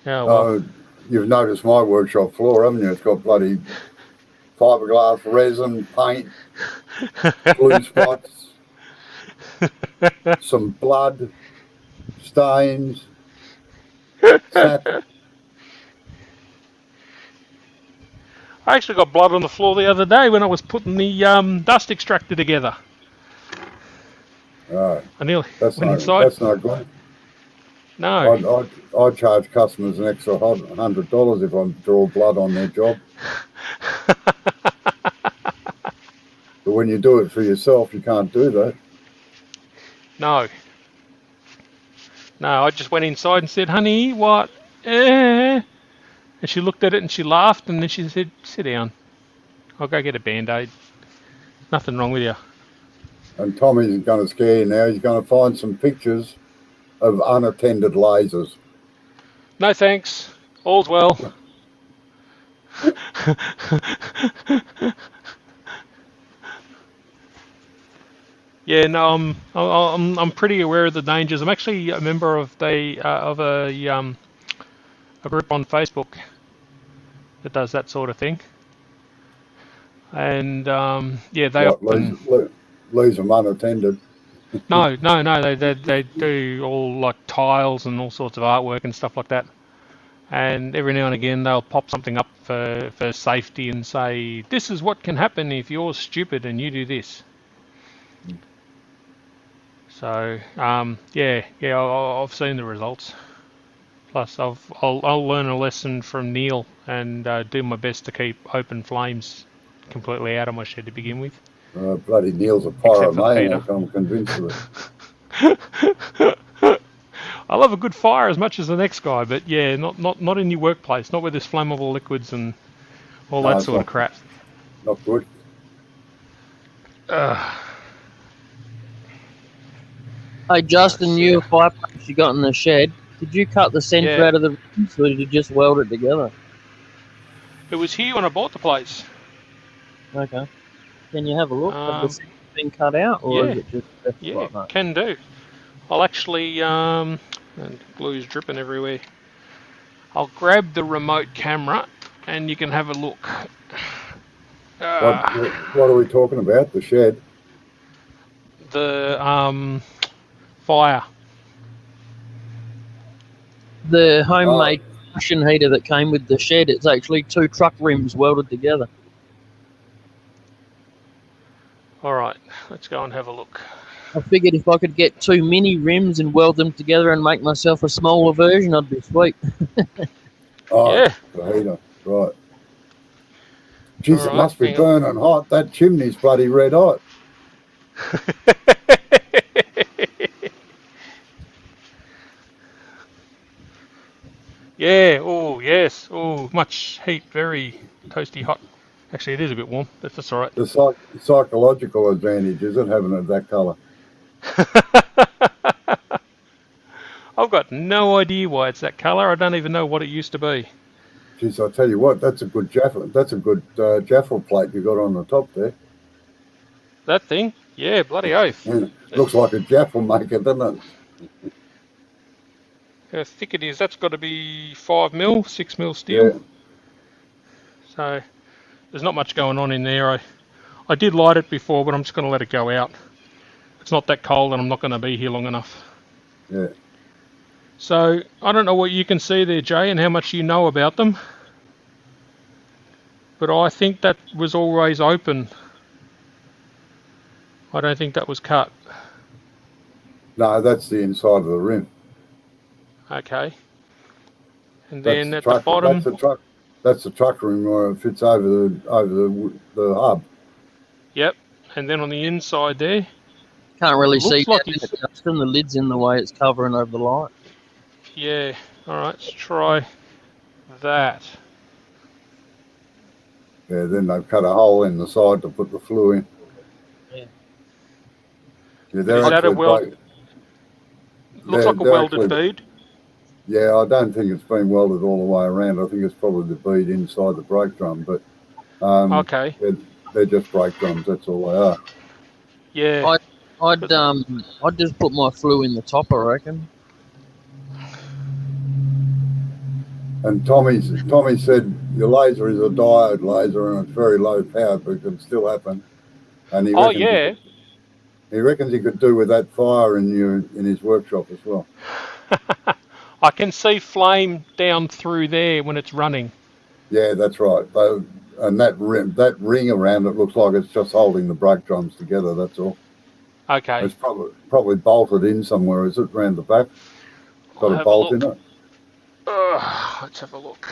Oh, well. Oh, you've noticed my workshop floor, haven't you? It's got bloody fiberglass, resin, paint, blue spots, some blood, stains, sap. I actually got blood on the floor the other day when I was putting the dust extractor together. Right. I nearly That's went not, inside. that's not good. No. I'd charge customers an extra $100 if I draw blood on their job. It when you do it for yourself, you can't do that. No. No, I just went inside and said, honey, what? And she looked at it and she laughed and then she said, sit down. I'll go get a Band-Aid. Nothing wrong with you. And Tommy's going to scare you now. He's going to find some pictures of unattended lasers. No thanks. All's well. Yeah, no, I'm pretty aware of the dangers. I'm actually a member of a group on Facebook that does that sort of thing. And yeah, they What, often lose them unattended? no, they do all like tiles and all sorts of artwork and stuff like that. And every now and again they'll pop something up for safety and say, this is what can happen if you're stupid and you do this. So yeah, I've seen the results. Plus, I'll learn a lesson from Neil and do my best to keep open flames completely out of my shed to begin with. Bloody Neil's a pyromaniac, I'm convinced of it. I love a good fire as much as the next guy, but yeah, not in your workplace, not with this flammable liquids and all that sort of crap. Not good. Hey, Justin, you fireplace you got in the shed, did you cut the centre out of the rooms or did you just weld it together? It was here when I bought the place. Okay. Can you have a look? Have the centre been cut out or is it just left like that? Can do. I'll actually, and glue's dripping everywhere. I'll grab the remote camera and you can have a look. What are we talking about? The shed? The fire. The homemade induction heater that came with the shed, it's actually 2 truck rims welded together. All right, let's go and have a look. I figured if I could get 2 mini rims and weld them together and make myself a smaller version, I'd be sweet. Yeah. The heater, right. Jeez, All it right, must be hang on. burning hot. That chimney's bloody red hot. Yeah, oh yes, oh much heat, very toasty hot. Actually, it is a bit warm, but that's all right. The psychological advantage is it having it that colour. I've got no idea why it's that colour. I don't even know what it used to be. Jeez, I tell you what, that's a good jaffle. That's a good jaffle plate you got on the top there. That thing? Yeah, bloody oath. Yeah, looks like a jaffle maker, doesn't it? How thick it is. That's got to be 5mm, 6mm steel. Yeah. So there's not much going on in there. I did light it before, but I'm just going to let it go out. It's not that cold and I'm not going to be here long enough. Yeah. So I don't know what you can see there, Jay, and how much you know about them. But I think that was always open. I don't think that was cut. No, that's the inside of the rim. Okay. And then That's at the bottom, that's the truck rim where it fits over the hub. yep. And then on the inside there, Can't really see Looks like that it's- bit, Justin. The lid's in the way, it's covering over the light. yeah. All right, let's try that. Yeah, then they've cut a hole in the side to put the flue in. Yeah. Yeah, they're Is that a actually weld? break- Looks they're- like a they're welded actually- bead. Yeah, I don't think it's been welded all the way around. I think it's probably the bead inside the brake drum, but Okay. they're just brake drums. That's all they are. Yeah. I'd just put my flue in the top, I reckon. And Tommy said your laser is a diode laser and it's very low power, but it can still happen. And he Oh reckons yeah. he reckons he could do with that fire in his workshop as well. I can see flame down through there when it's running. Yeah, that's right. And that ring around it looks like it's just holding the brake drums together. That's all. Okay. It's probably bolted in somewhere. Is it round the back? I'll Got a have a bolt in look. it. Let's have a look.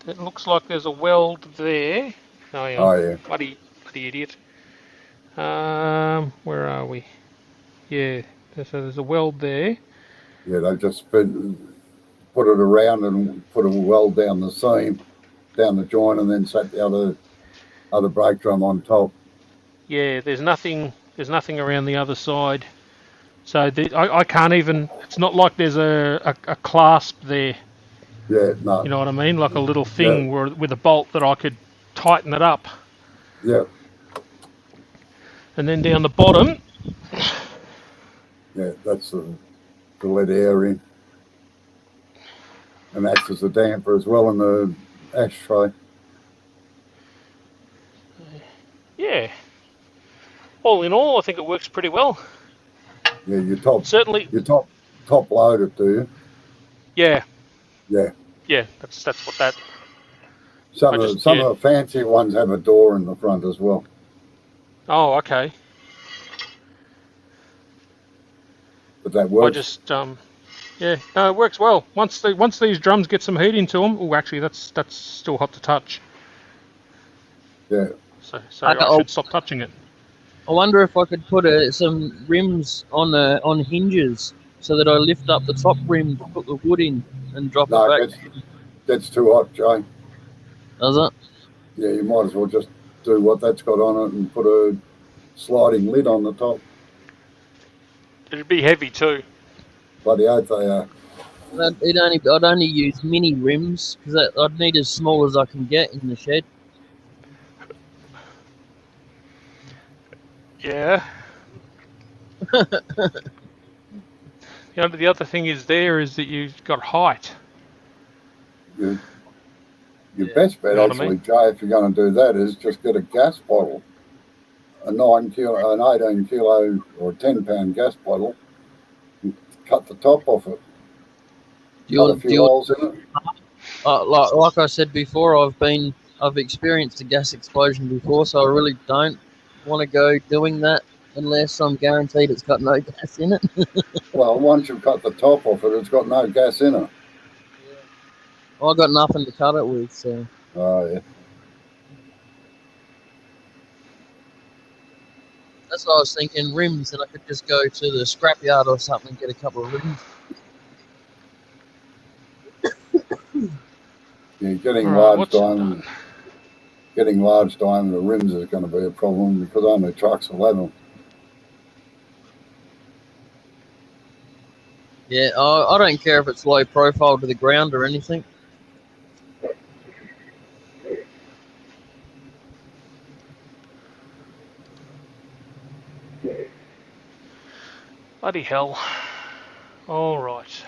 it looks like there's a weld there. Oh, yeah. Oh yeah, Bloody idiot. Where are we? Yeah, so there's a weld there. yeah. They just put it around and put a weld down the seam, down the joint, and then set the other brake drum on top. Yeah, there's nothing around the other side. So I can't even. It's not like there's a clasp there. Yeah, no. You know what I mean? Like a little thing with a bolt that I could tighten it up. Yeah, And then down the bottom, yeah. That's to let air in, and acts as a damper as well in the ashtray. yeah. All in all, I think it works pretty well. Yeah, you top load it, do you? Yeah, Yeah. yeah. That's what that. Some I of just- some yeah. of the fancy ones have a door in the front as well. Oh, okay. But that I works. just yeah. No, it works well. Once these drums get some heat into them. Oh, actually, that's still hot to touch. Yeah. So I I'll- should stop touching it. I wonder if I could put some rims on hinges so that I lift up the top rim, put the wood in, and drop No, it back. that's too hot, Jay. Does it? Yeah, you might as well just do what that's got on it and put a sliding lid on the top. It'd be heavy too. Bloody oath they are. I'd only use mini rims because I'd need as small as I can get in the shed. Yeah. The other thing is that you've got height. Your Yeah. best bet, You know what I actually, mean? Jay, if you're going to do that, is just get a gas bottle, a 9 kilo, an 18 kilo, or a 10-pound gas bottle, and cut the top off it. Do Cut a you, few do you, holes in it. like I said before, I've experienced a gas explosion before, so I really don't want to go doing that unless I'm guaranteed it's got no gas in it. Well, once you've cut the top off it, it's got no gas in it. I've got nothing to cut it with, so Oh, yeah. that's what I was thinking. Rims, and I could just go to the scrapyard or something and get a couple of rims. Yeah, getting All right, large what's diameter. Getting large diameter rims is going to be a problem because only trucks will have them. Yeah, I don't care if it's low profile to the ground or anything. Bloody hell. All right.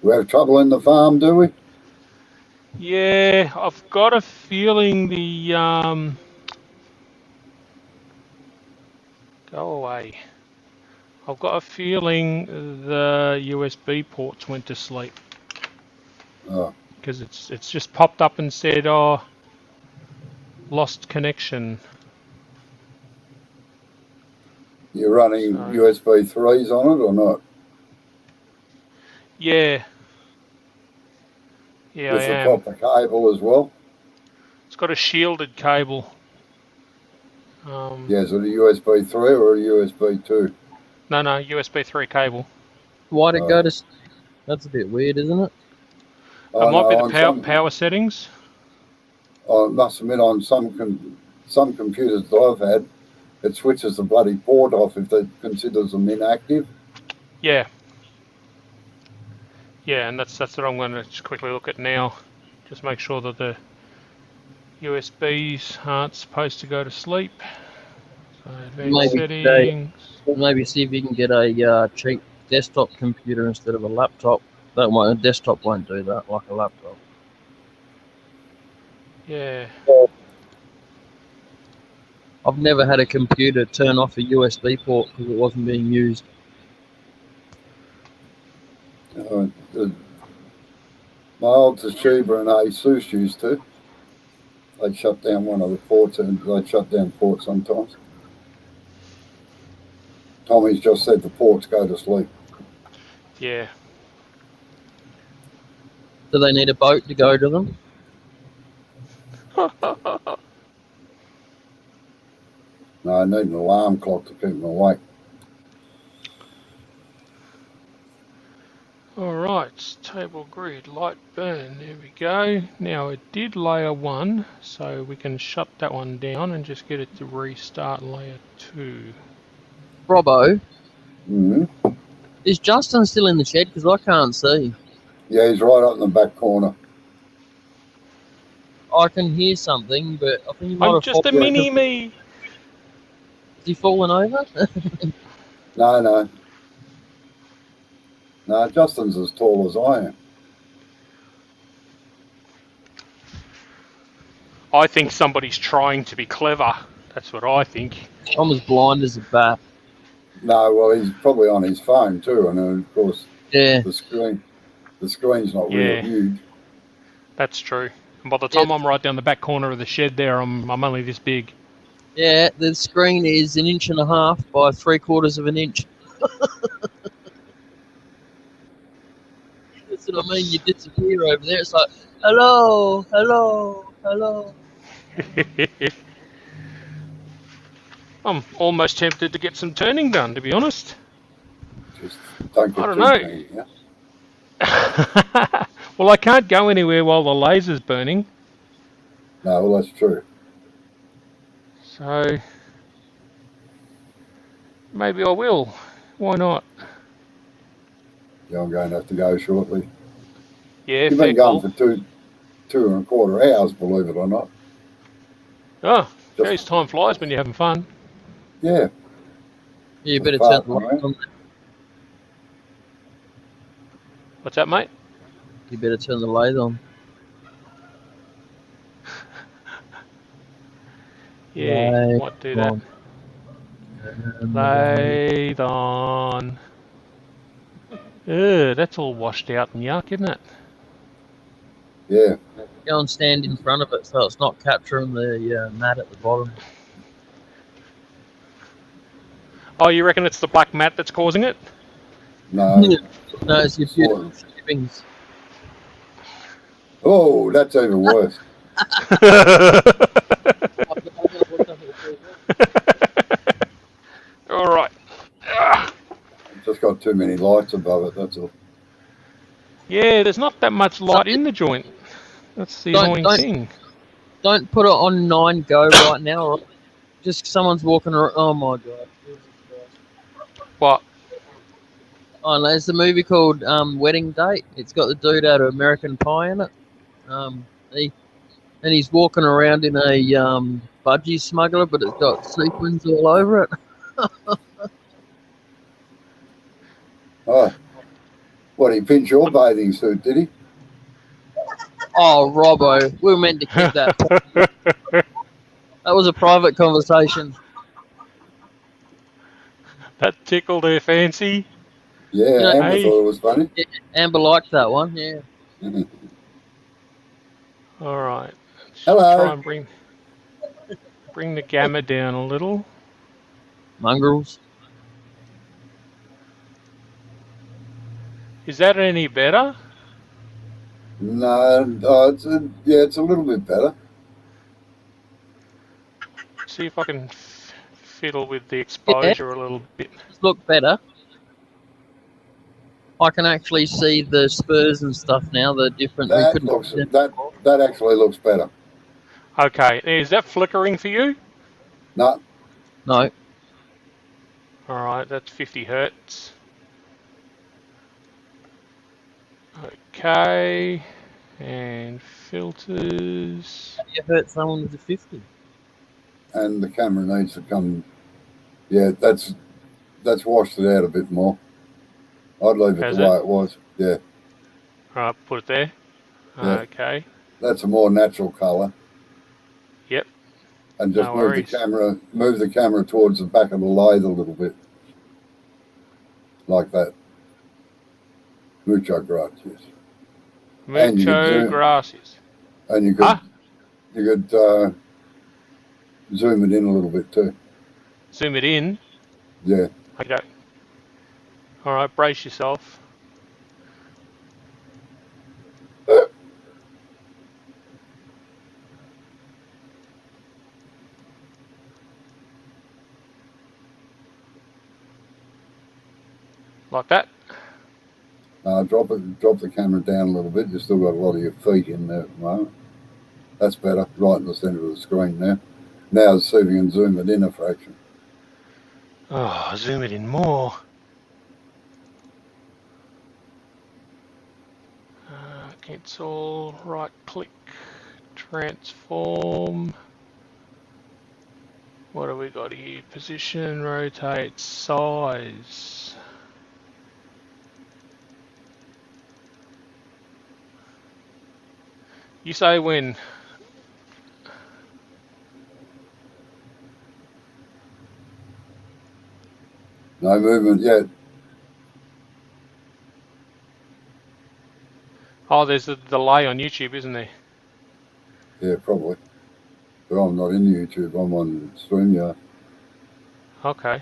We have trouble in the farm, do we? Yeah, I've got a feeling the go away. I've got a feeling the USB ports went to sleep Oh, because it's just popped up and said, "Oh, lost connection." you're running So- USB 3s on it or not? Yeah. Yeah, With I the am. copper cable as well? It's got a shielded cable. Yeah, is it a USB 3 or a USB 2? No, USB 3 cable. Why'd it go to? That's a bit weird, isn't it? Oh, It might be no, the on power settings. I must admit, on some computers that I've had, it switches the bloody port off if it considers them inactive. Yeah. Yeah, and that's what I'm going to just quickly look at now. Just make sure that the USBs aren't supposed to go to sleep. So advanced Maybe settings. Maybe see if you can get a cheap desktop computer instead of a laptop. A desktop won't do that like a laptop. Yeah. I've never had a computer turn off a USB port because it wasn't being used. My old Toshiba and Asus used to. They'd shut down one of the ports and they'd shut down ports sometimes. Tommy's just said the ports go to sleep. Yeah. Do they need a boat to go to them? No, I need an alarm clock to keep them awake. Alright, table grid, light burn, there we go. Now it did layer 1, so we can shut that one down and just get it to restart layer 2. Robbo, hmm is Justin still in the shed? Because I can't see. Yeah, he's right up in the back corner. I can hear something, but I think he might I'm have just a fallen. mini-me! Is he fallen over? No. No, Justin's as tall as I am. I think somebody's trying to be clever. That's what I think. I'm as blind as a bat. No, well, he's probably on his phone too, and of course Yeah. the screen's not real Yeah. huge. That's true. And by the time Yeah. I'm right down the back corner of the shed there, I'm only this big. Yeah, the screen is 1.5 inches by 3/4 of an inch. That's what I mean. You disappear over there. It's like, hello. I'm almost tempted to get some turning done, to be honest. Just don't get I don't too know. many, yeah? Well, I can't go anywhere while the laser's burning, No, well, that's true. so maybe I will. Why not? Yeah, I'm going to have to go shortly. Yeah, You've fair been going call. for two and a quarter hours, believe it or not. Oh, Just- geez, time flies when you're having fun. Yeah, You better Far turn the from lights on. What's that, mate? You better turn the lathe on. Yeah, Lathe might do that. on. Lathe on. Ugh, that's all washed out and yuck, isn't it? yeah. Go and stand in front of it so it's not capturing the mat at the bottom. Oh, you reckon it's the black mat that's causing it? No. No, it's your beautiful shavings. Oh, that's even worse. All right. Ah. Just got too many lights above it, that's all. Yeah, there's not that much light in the joint. That's the annoying thing. Don't put it on 9 go right now. Right? Just someone's walking around. Oh my god. What? Oh no, there's a movie called Wedding Date. It's got the dude out of American Pie in it. He's walking around in a budgie smuggler, but it's got sequins all over it. Oh, what, he pinched your bathing suit, did he? Oh, Robbo, we were meant to keep that. That was a private conversation. That tickled her fancy. Yeah, Yeah, Amber hey. thought it was funny. Amber liked that one, yeah. All right. Let's Hello. Try and bring the gamma down a little. Mongrels. Is that any better? No, it's a little bit better. See if I can fiddle with the exposure a little bit. Look better. I can actually see the spurs and stuff now. The different. That actually looks better. Okay, is that flickering for you? No, No. All right, that's 50 hertz. Okay, and filters. You hurt someone with a 50. and the camera needs to come. Yeah, that's washed it out a bit more. I'd leave it Has the way it was. Yeah, All right, put it there. Yeah. Okay. that's a more natural colour. Yep. And just No move worries. the camera towards the back of the lathe a little bit, like that. Mucho gracias. And you Mucho do- gracias. And you could Huh? zoom it in a little bit too. Zoom it in. Yeah. Okay. All right, brace yourself. Like that? Drop the camera down a little bit. You've still got a lot of your feet in there at the moment. That's better, right in the centre of the screen now. Now see if you can zoom it in a fraction. Oh, zoom it in more. Cancel, right click, transform. What have we got here? Position, rotate, size. You say when? No movement yet. Oh, there's a delay on YouTube, isn't there? Yeah, probably. But I'm not in YouTube. I'm on StreamYard. Okay.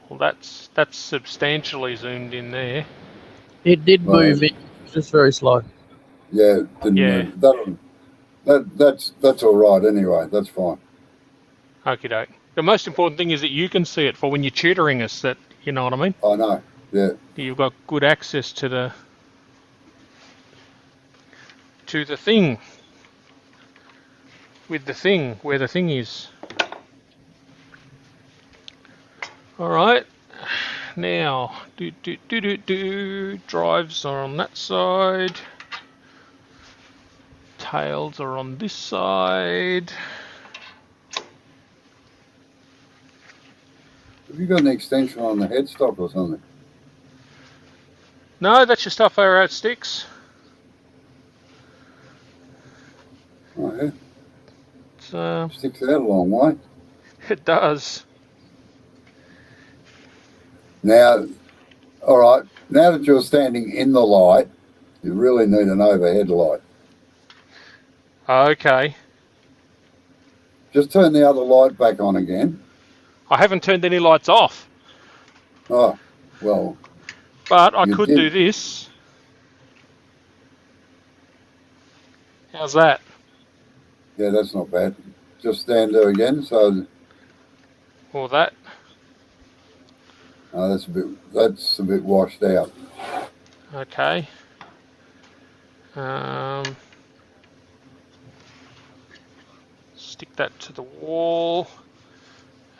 Well, that's substantially zoomed in there. It did Right. move. It was just very slow. Yeah, it didn't Yeah. move. That's all right anyway. That's fine. Okie doke. The most important thing is that you can see it for when you're tutoring us. That you know what I mean. I know. Yeah. You've got good access to the thing. With the thing, where the thing is. All right. Now, drives are on that side. Tails are on this side. Have you got an extension on the headstock or something? No, that's your stuff over at Sticks. Oh, yeah. It's, Sticks out a long way. it does. Now, all right. Now that you're standing in the light, you really need an overhead light. Okay. Just turn the other light back on again. I haven't turned any lights off, Oh, well, but I You could did. do this. How's that? yeah, that's not bad. Just stand there again. So Or that? that's a bit washed out. Okay. Stick that to the wall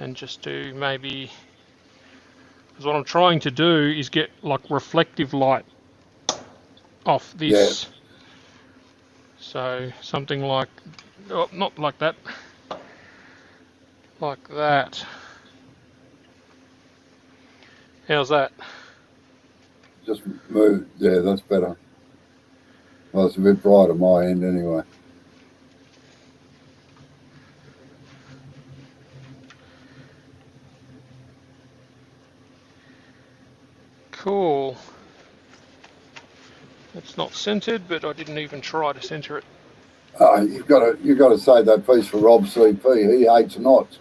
and just do maybe, because what I'm trying to do is get like reflective light off this. So something like, oh, not like that, like that. How's that? Just move. Yeah, that's better. Well, it's a bit bright on my end anyway. Cool. It's not centered, but I didn't even try to center it. Oh, you've got to save that piece for Rob CP. He hates knots.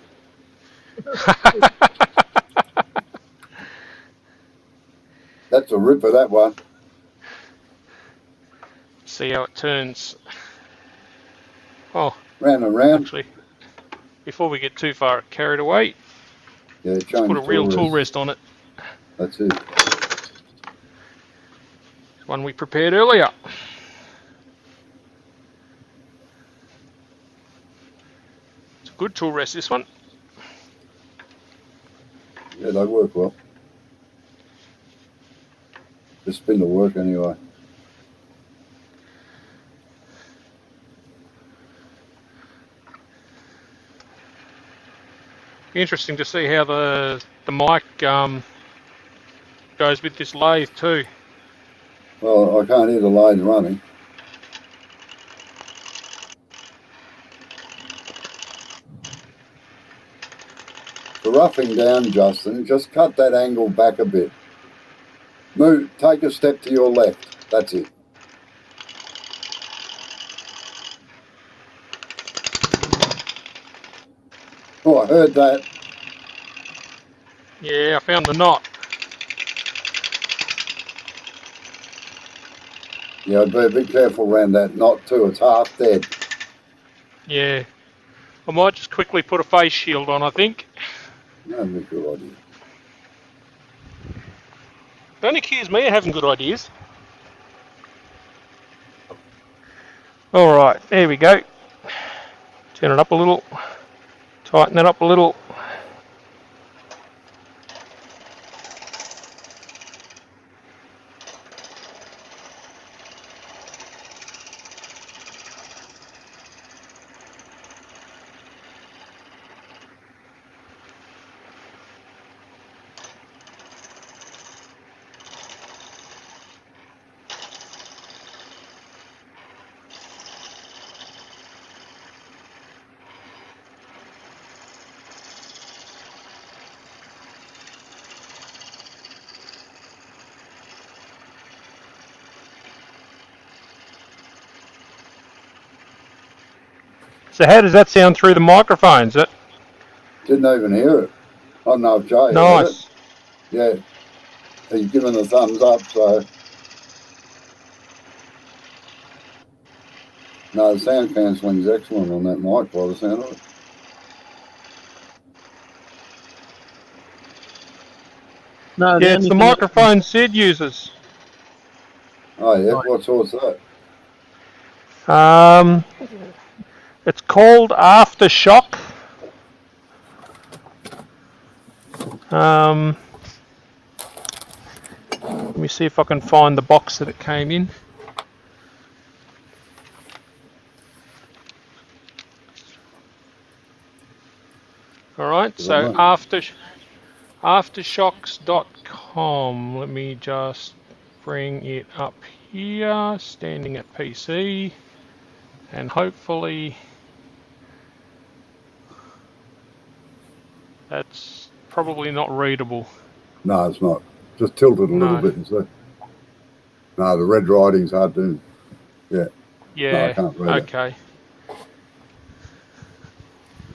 That's a ripper, that one. See how it turns. Oh, Round and round. actually, before we get too far carried away, Yeah, let's put a real tool rest on it. That's it. One we prepared earlier. It's a good tool rest, this one. Yeah, they work well. The spin will work anyway. Be interesting to see how the mic goes with this lathe too. Well, I can't hear the lathe running. For roughing down, Justin, just cut that angle back a bit. Move, take a step to your left. That's it. Oh, I heard that. Yeah, I found the knot. Yeah, I'd be careful around that knot too. It's half dead. Yeah. I might just quickly put a face shield on, I think. That'd be a good idea. Don't accuse me of having good ideas. Alright, there we go. Turn it up a little. Tighten it up a little. So how does that sound through the microphones? Didn't even hear it. I don't know if Jay heard it. Nice. Yeah. He's giving a thumbs up, so. No, the sound cancelling's excellent on that mic by the sound of it. No, Yeah, it's the microphone Sid uses. Oh, yeah? Right. What sort's that? It's called Aftershock. Let me see if I can find the box that it came in. All right, so aftershocks.com. Let me just bring it up here, standing at PC, and hopefully that's probably not readable. No, it's not. Just tilt it a little No. bit and see. No, the red writing's hard to. Yeah. Yeah, No, I can't read it. okay.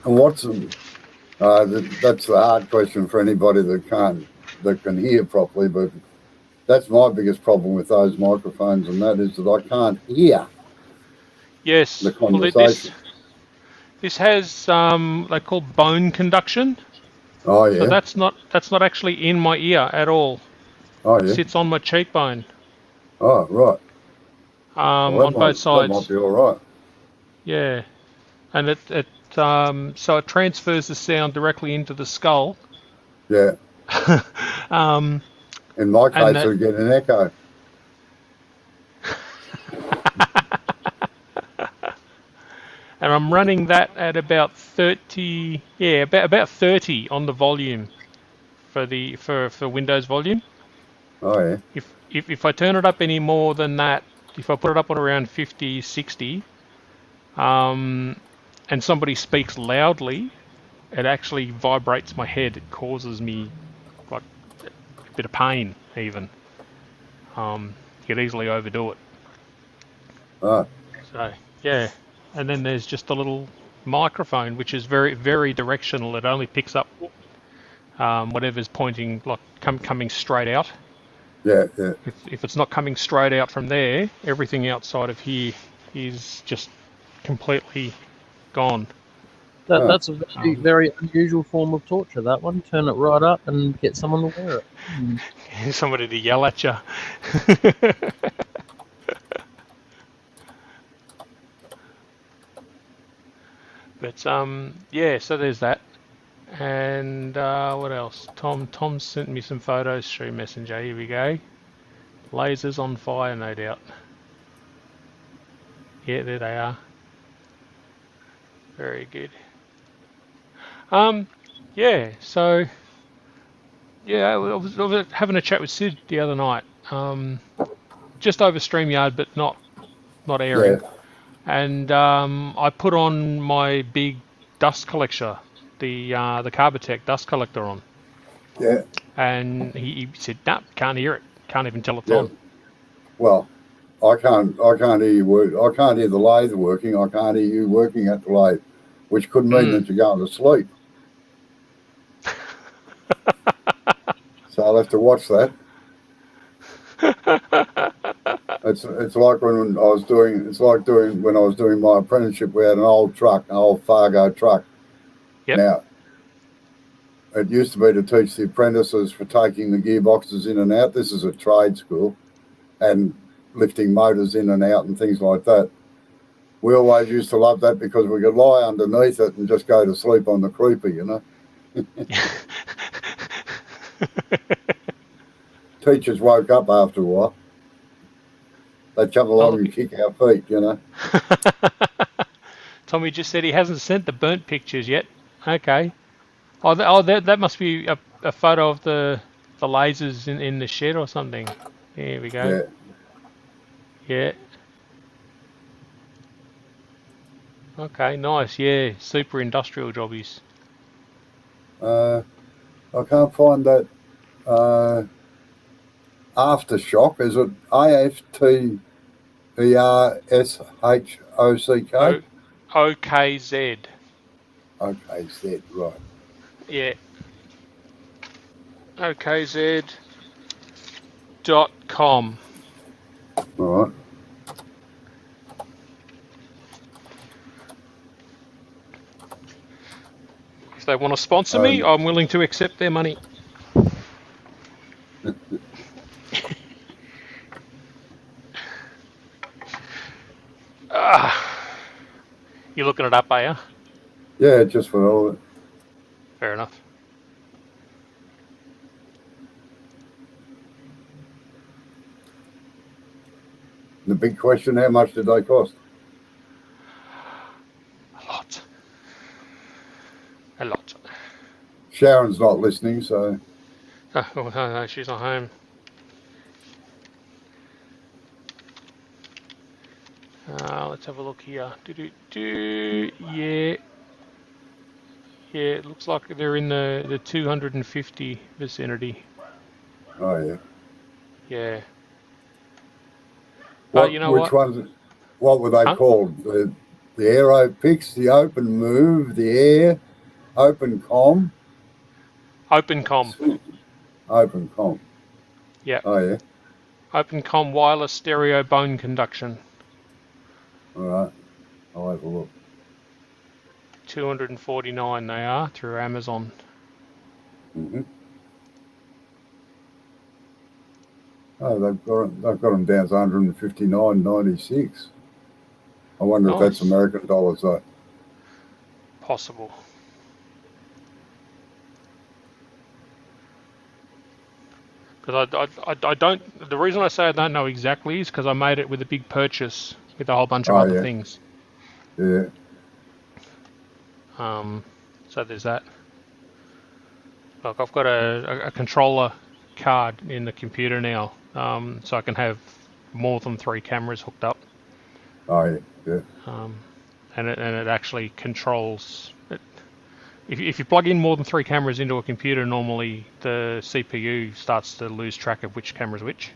And what's that's the hard question for anybody that can hear properly. But that's my biggest problem with those microphones, and that is that I can't hear Yes, the well, conversation. this has they call bone conduction. Oh yeah. So that's not actually in my ear at all. Oh It yeah. sits on my cheekbone. Oh right. Well, On both sides. That might be all right. Yeah, and so it transfers the sound directly into the skull. Yeah. Um, In my case, and that- it'll get an echo. and I'm running that at about 30. Yeah, about 30 on the volume for Windows volume. Oh yeah. If I turn it up any more than that, if I put it up at around 50, 60, and somebody speaks loudly, it actually vibrates my head. It causes me like a bit of pain even. You could easily overdo it. Ah. So yeah, and then there's just a little microphone which is very, very directional. It only picks up whatever's pointing, like coming straight out. Yeah. Yeah. If it's not coming straight out from there, everything outside of here is just completely gone. That's a very, very unusual form of torture, that one. Turn it right up and get someone to wear it. Somebody to yell at you. But yeah, so there's that. And what else? Tom sent me some photos through Messenger. Here we go. Lasers on fire, no doubt. Yeah, there they are. Very good. Yeah, so yeah, I was having a chat with Sid the other night. Just over StreamYard, but not airing. Yeah. And I put on my big dust collector, the Carbotech dust collector on, Yeah. and he said, "Nah, can't hear it. Can't even tell it's Yeah. on." Well, I can't hear you work. I can't hear the lathe working. I can't hear you working at the lathe, which could mean that you're going to sleep. So I'll have to watch that. It's like when I was doing. It's like doing when I was doing my apprenticeship. We had an old truck, an old Fargo truck. Yep. Now, it used to be to teach the apprentices for taking the gearboxes in and out. This is a trade school, and lifting motors in and out and things like that. We always used to love that because we could lie underneath it and just go to sleep on the creeper, you know. Teachers woke up after a while. They'd come along and kick our feet, you know. Tommy just said he hasn't sent the burnt pictures yet. Okay. That must be a photo of the lasers in the shed or something. There we go. Yeah. Okay, nice. Yeah, super industrial jobbies. I can't find that aftershock. Is it AFTERSHOCK? OKZ. OKZ, right. Yeah. OKZ.com. All right. If they want to sponsor me, I'm willing to accept their money. You're looking it up, are you? Yeah, just for all of it. Fair enough. The big question, how much did they cost? A lot. Sharon's not listening, so... Oh, no, she's not home. Let's have a look here. Yeah. Yeah, it looks like they're in the 250 vicinity. Oh, yeah. Yeah. Which ones? What were they called? The AeroPix, the Open Move, the Air, OpenCom? OpenCom. OpenCom. Yeah. Oh, yeah. OpenCom wireless stereo bone conduction. All right. I'll have a look. 249 they are through Amazon. Mm-hmm. Oh, they've got them down to 159.96. I wonder if that's American dollars though. Possible. Because I don't. The reason I say I don't know exactly is because I made it with a big purchase with a whole bunch of other things. Yeah. So there's that. Look, I've got a controller card in the computer now, so I can have more than 3 cameras hooked up. Oh yeah, yeah. And it actually controls it. If you plug in more than 3 cameras into a computer, normally the CPU starts to lose track of which camera's which.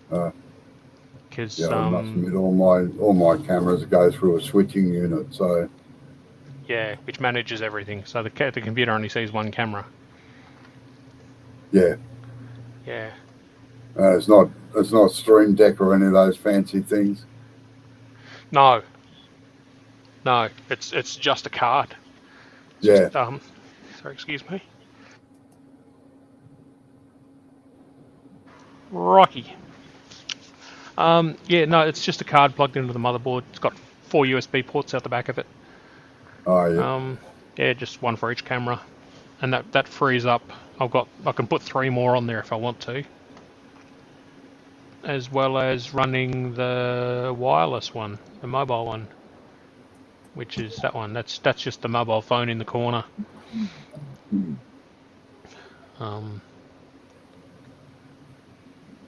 Because yeah, I must admit, all my cameras go through a switching unit, so. Yeah, which manages everything. So the computer only sees 1 camera. Yeah. Yeah. It's not Stream Deck or any of those fancy things. No, it's just a card. Yeah. Sorry, excuse me. Rocky. Yeah, no, it's just a card plugged into the motherboard. It's got 4 USB ports out the back of it. Oh yeah. Yeah, just 1 for each camera, and that frees up. I can put 3 more on there if I want to, as well as running the wireless one, the mobile one, which is that one. That's just the mobile phone in the corner.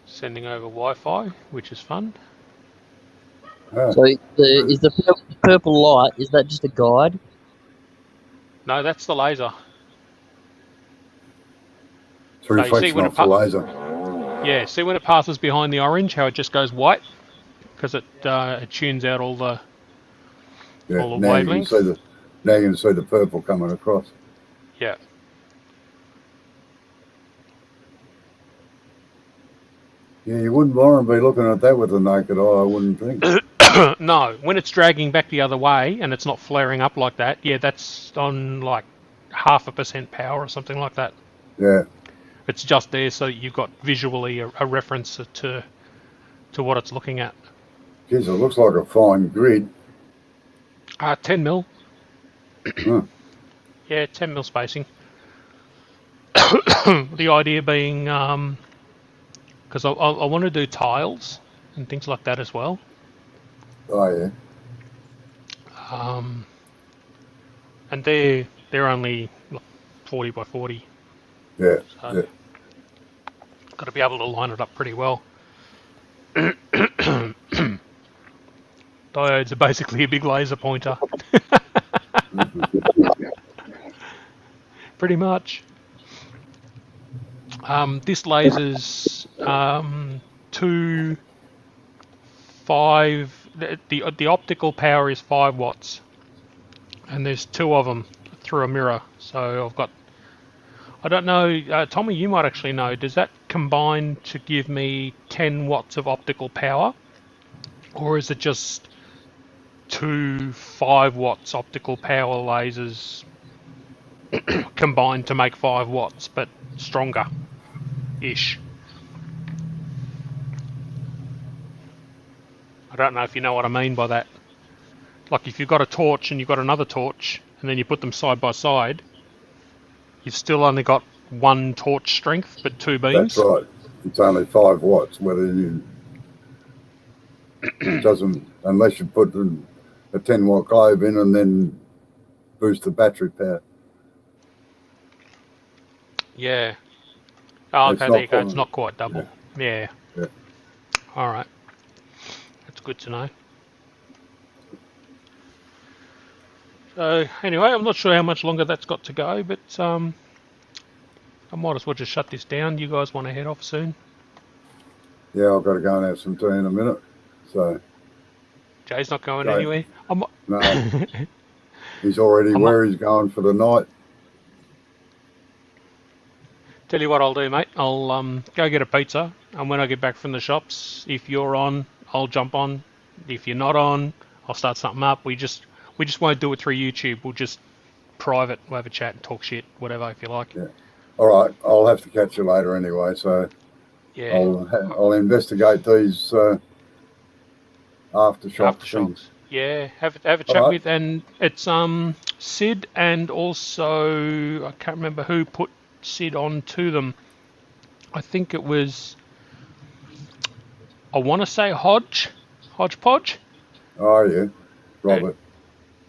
Sending over Wi-Fi, which is fun. So is the purple light, is that just a guide? No, that's the laser. It's a reflection off the laser. Yeah, see when it passes behind the orange, how it just goes white? Because it tunes out all the wavelengths. Now you can see the purple coming across. Yeah, you wouldn't want to be looking at that with the naked eye, I wouldn't think. No, when it's dragging back the other way and it's not flaring up like that, yeah, that's on like 0.5% power or something like that. Yeah. It's just there so you've got visually a reference to what it's looking at. Geez, it looks like a fine grid. 10 mil. Huh. Yeah, 10 mil spacing. The idea being, because I want to do tiles and things like that as well. Oh, yeah. And they're only 40 by 40. Yeah. So Yeah. got to be able to line it up pretty well. Diodes are basically a big laser pointer. Pretty much. This laser's 2, 5. The optical power is 5 watts, and there's 2 of them through a mirror. So I've got. I don't know, Tommy. You might actually know. Does that combine to give me 10 watts of optical power, or is it just 2 5 watts optical power lasers combined to make 5 watts, but stronger-ish? I don't know if you know what I mean by that. Like if you've got a torch and you've got another torch, and then you put them side by side, you've still only got 1 torch strength, but 2 beams. That's right. It's only 5 watts. Whether you it doesn't, unless you put a 10-watt globe in and then boost the battery power. Yeah. Oh, It's okay, not there you go. quite- It's not quite double. Yeah. Yeah. All right. That's good to know. So anyway, I'm not sure how much longer that's got to go, but I might as well just shut this down. You guys want to head off soon? Yeah, I've got to go and have some tea in a minute. So, Jay's not going Jay. anywhere. no, he's already I'm where he's going for the night. Tell you what I'll do, mate. I'll go get a pizza, and when I get back from the shops, if you're on, I'll jump on. If you're not on, I'll start something up. We just won't do it through YouTube. We'll just private. We'll have a chat and talk shit, whatever, if you like. Yeah. All right, I'll have to catch you later anyway. So Yeah. I'll investigate these aftershock things. Aftershocks. Yeah, have a chat Alright. with, and it's Sid, and also I can't remember who put Sid on to them. I think it was, I want to say Hodgepodge. Oh yeah, Robert.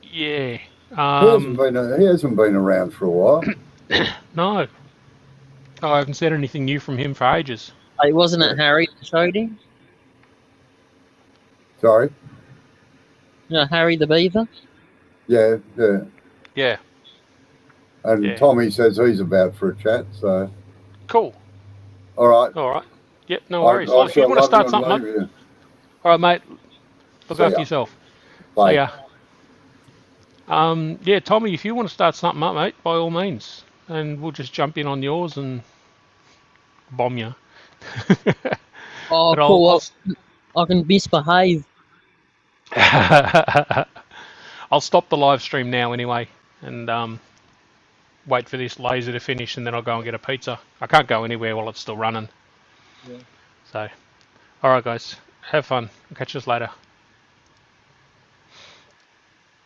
Yeah. He hasn't been around for a while. No. I haven't said anything new from him for ages. Hey, wasn't it Harry that showed him? Sorry. You know, Harry the Beaver? Yeah. Yeah. And Yeah. Tommy says he's about for a chat. So Cool. all right. All right. Yep. No worries. I Well, if you shall want to love start and something up, leave you. all right, mate. Look See after ya. yourself. Bye. See ya. Yeah, Tommy, if you want to start something up, mate, by all means, and we'll just jump in on yours and bomb you. Oh, But cool. I can misbehave. I'll stop the live stream now anyway, and wait for this laser to finish, and then I'll go and get a pizza. I can't go anywhere while it's still running. Yeah. So, all right, guys, have fun. I'll catch you later.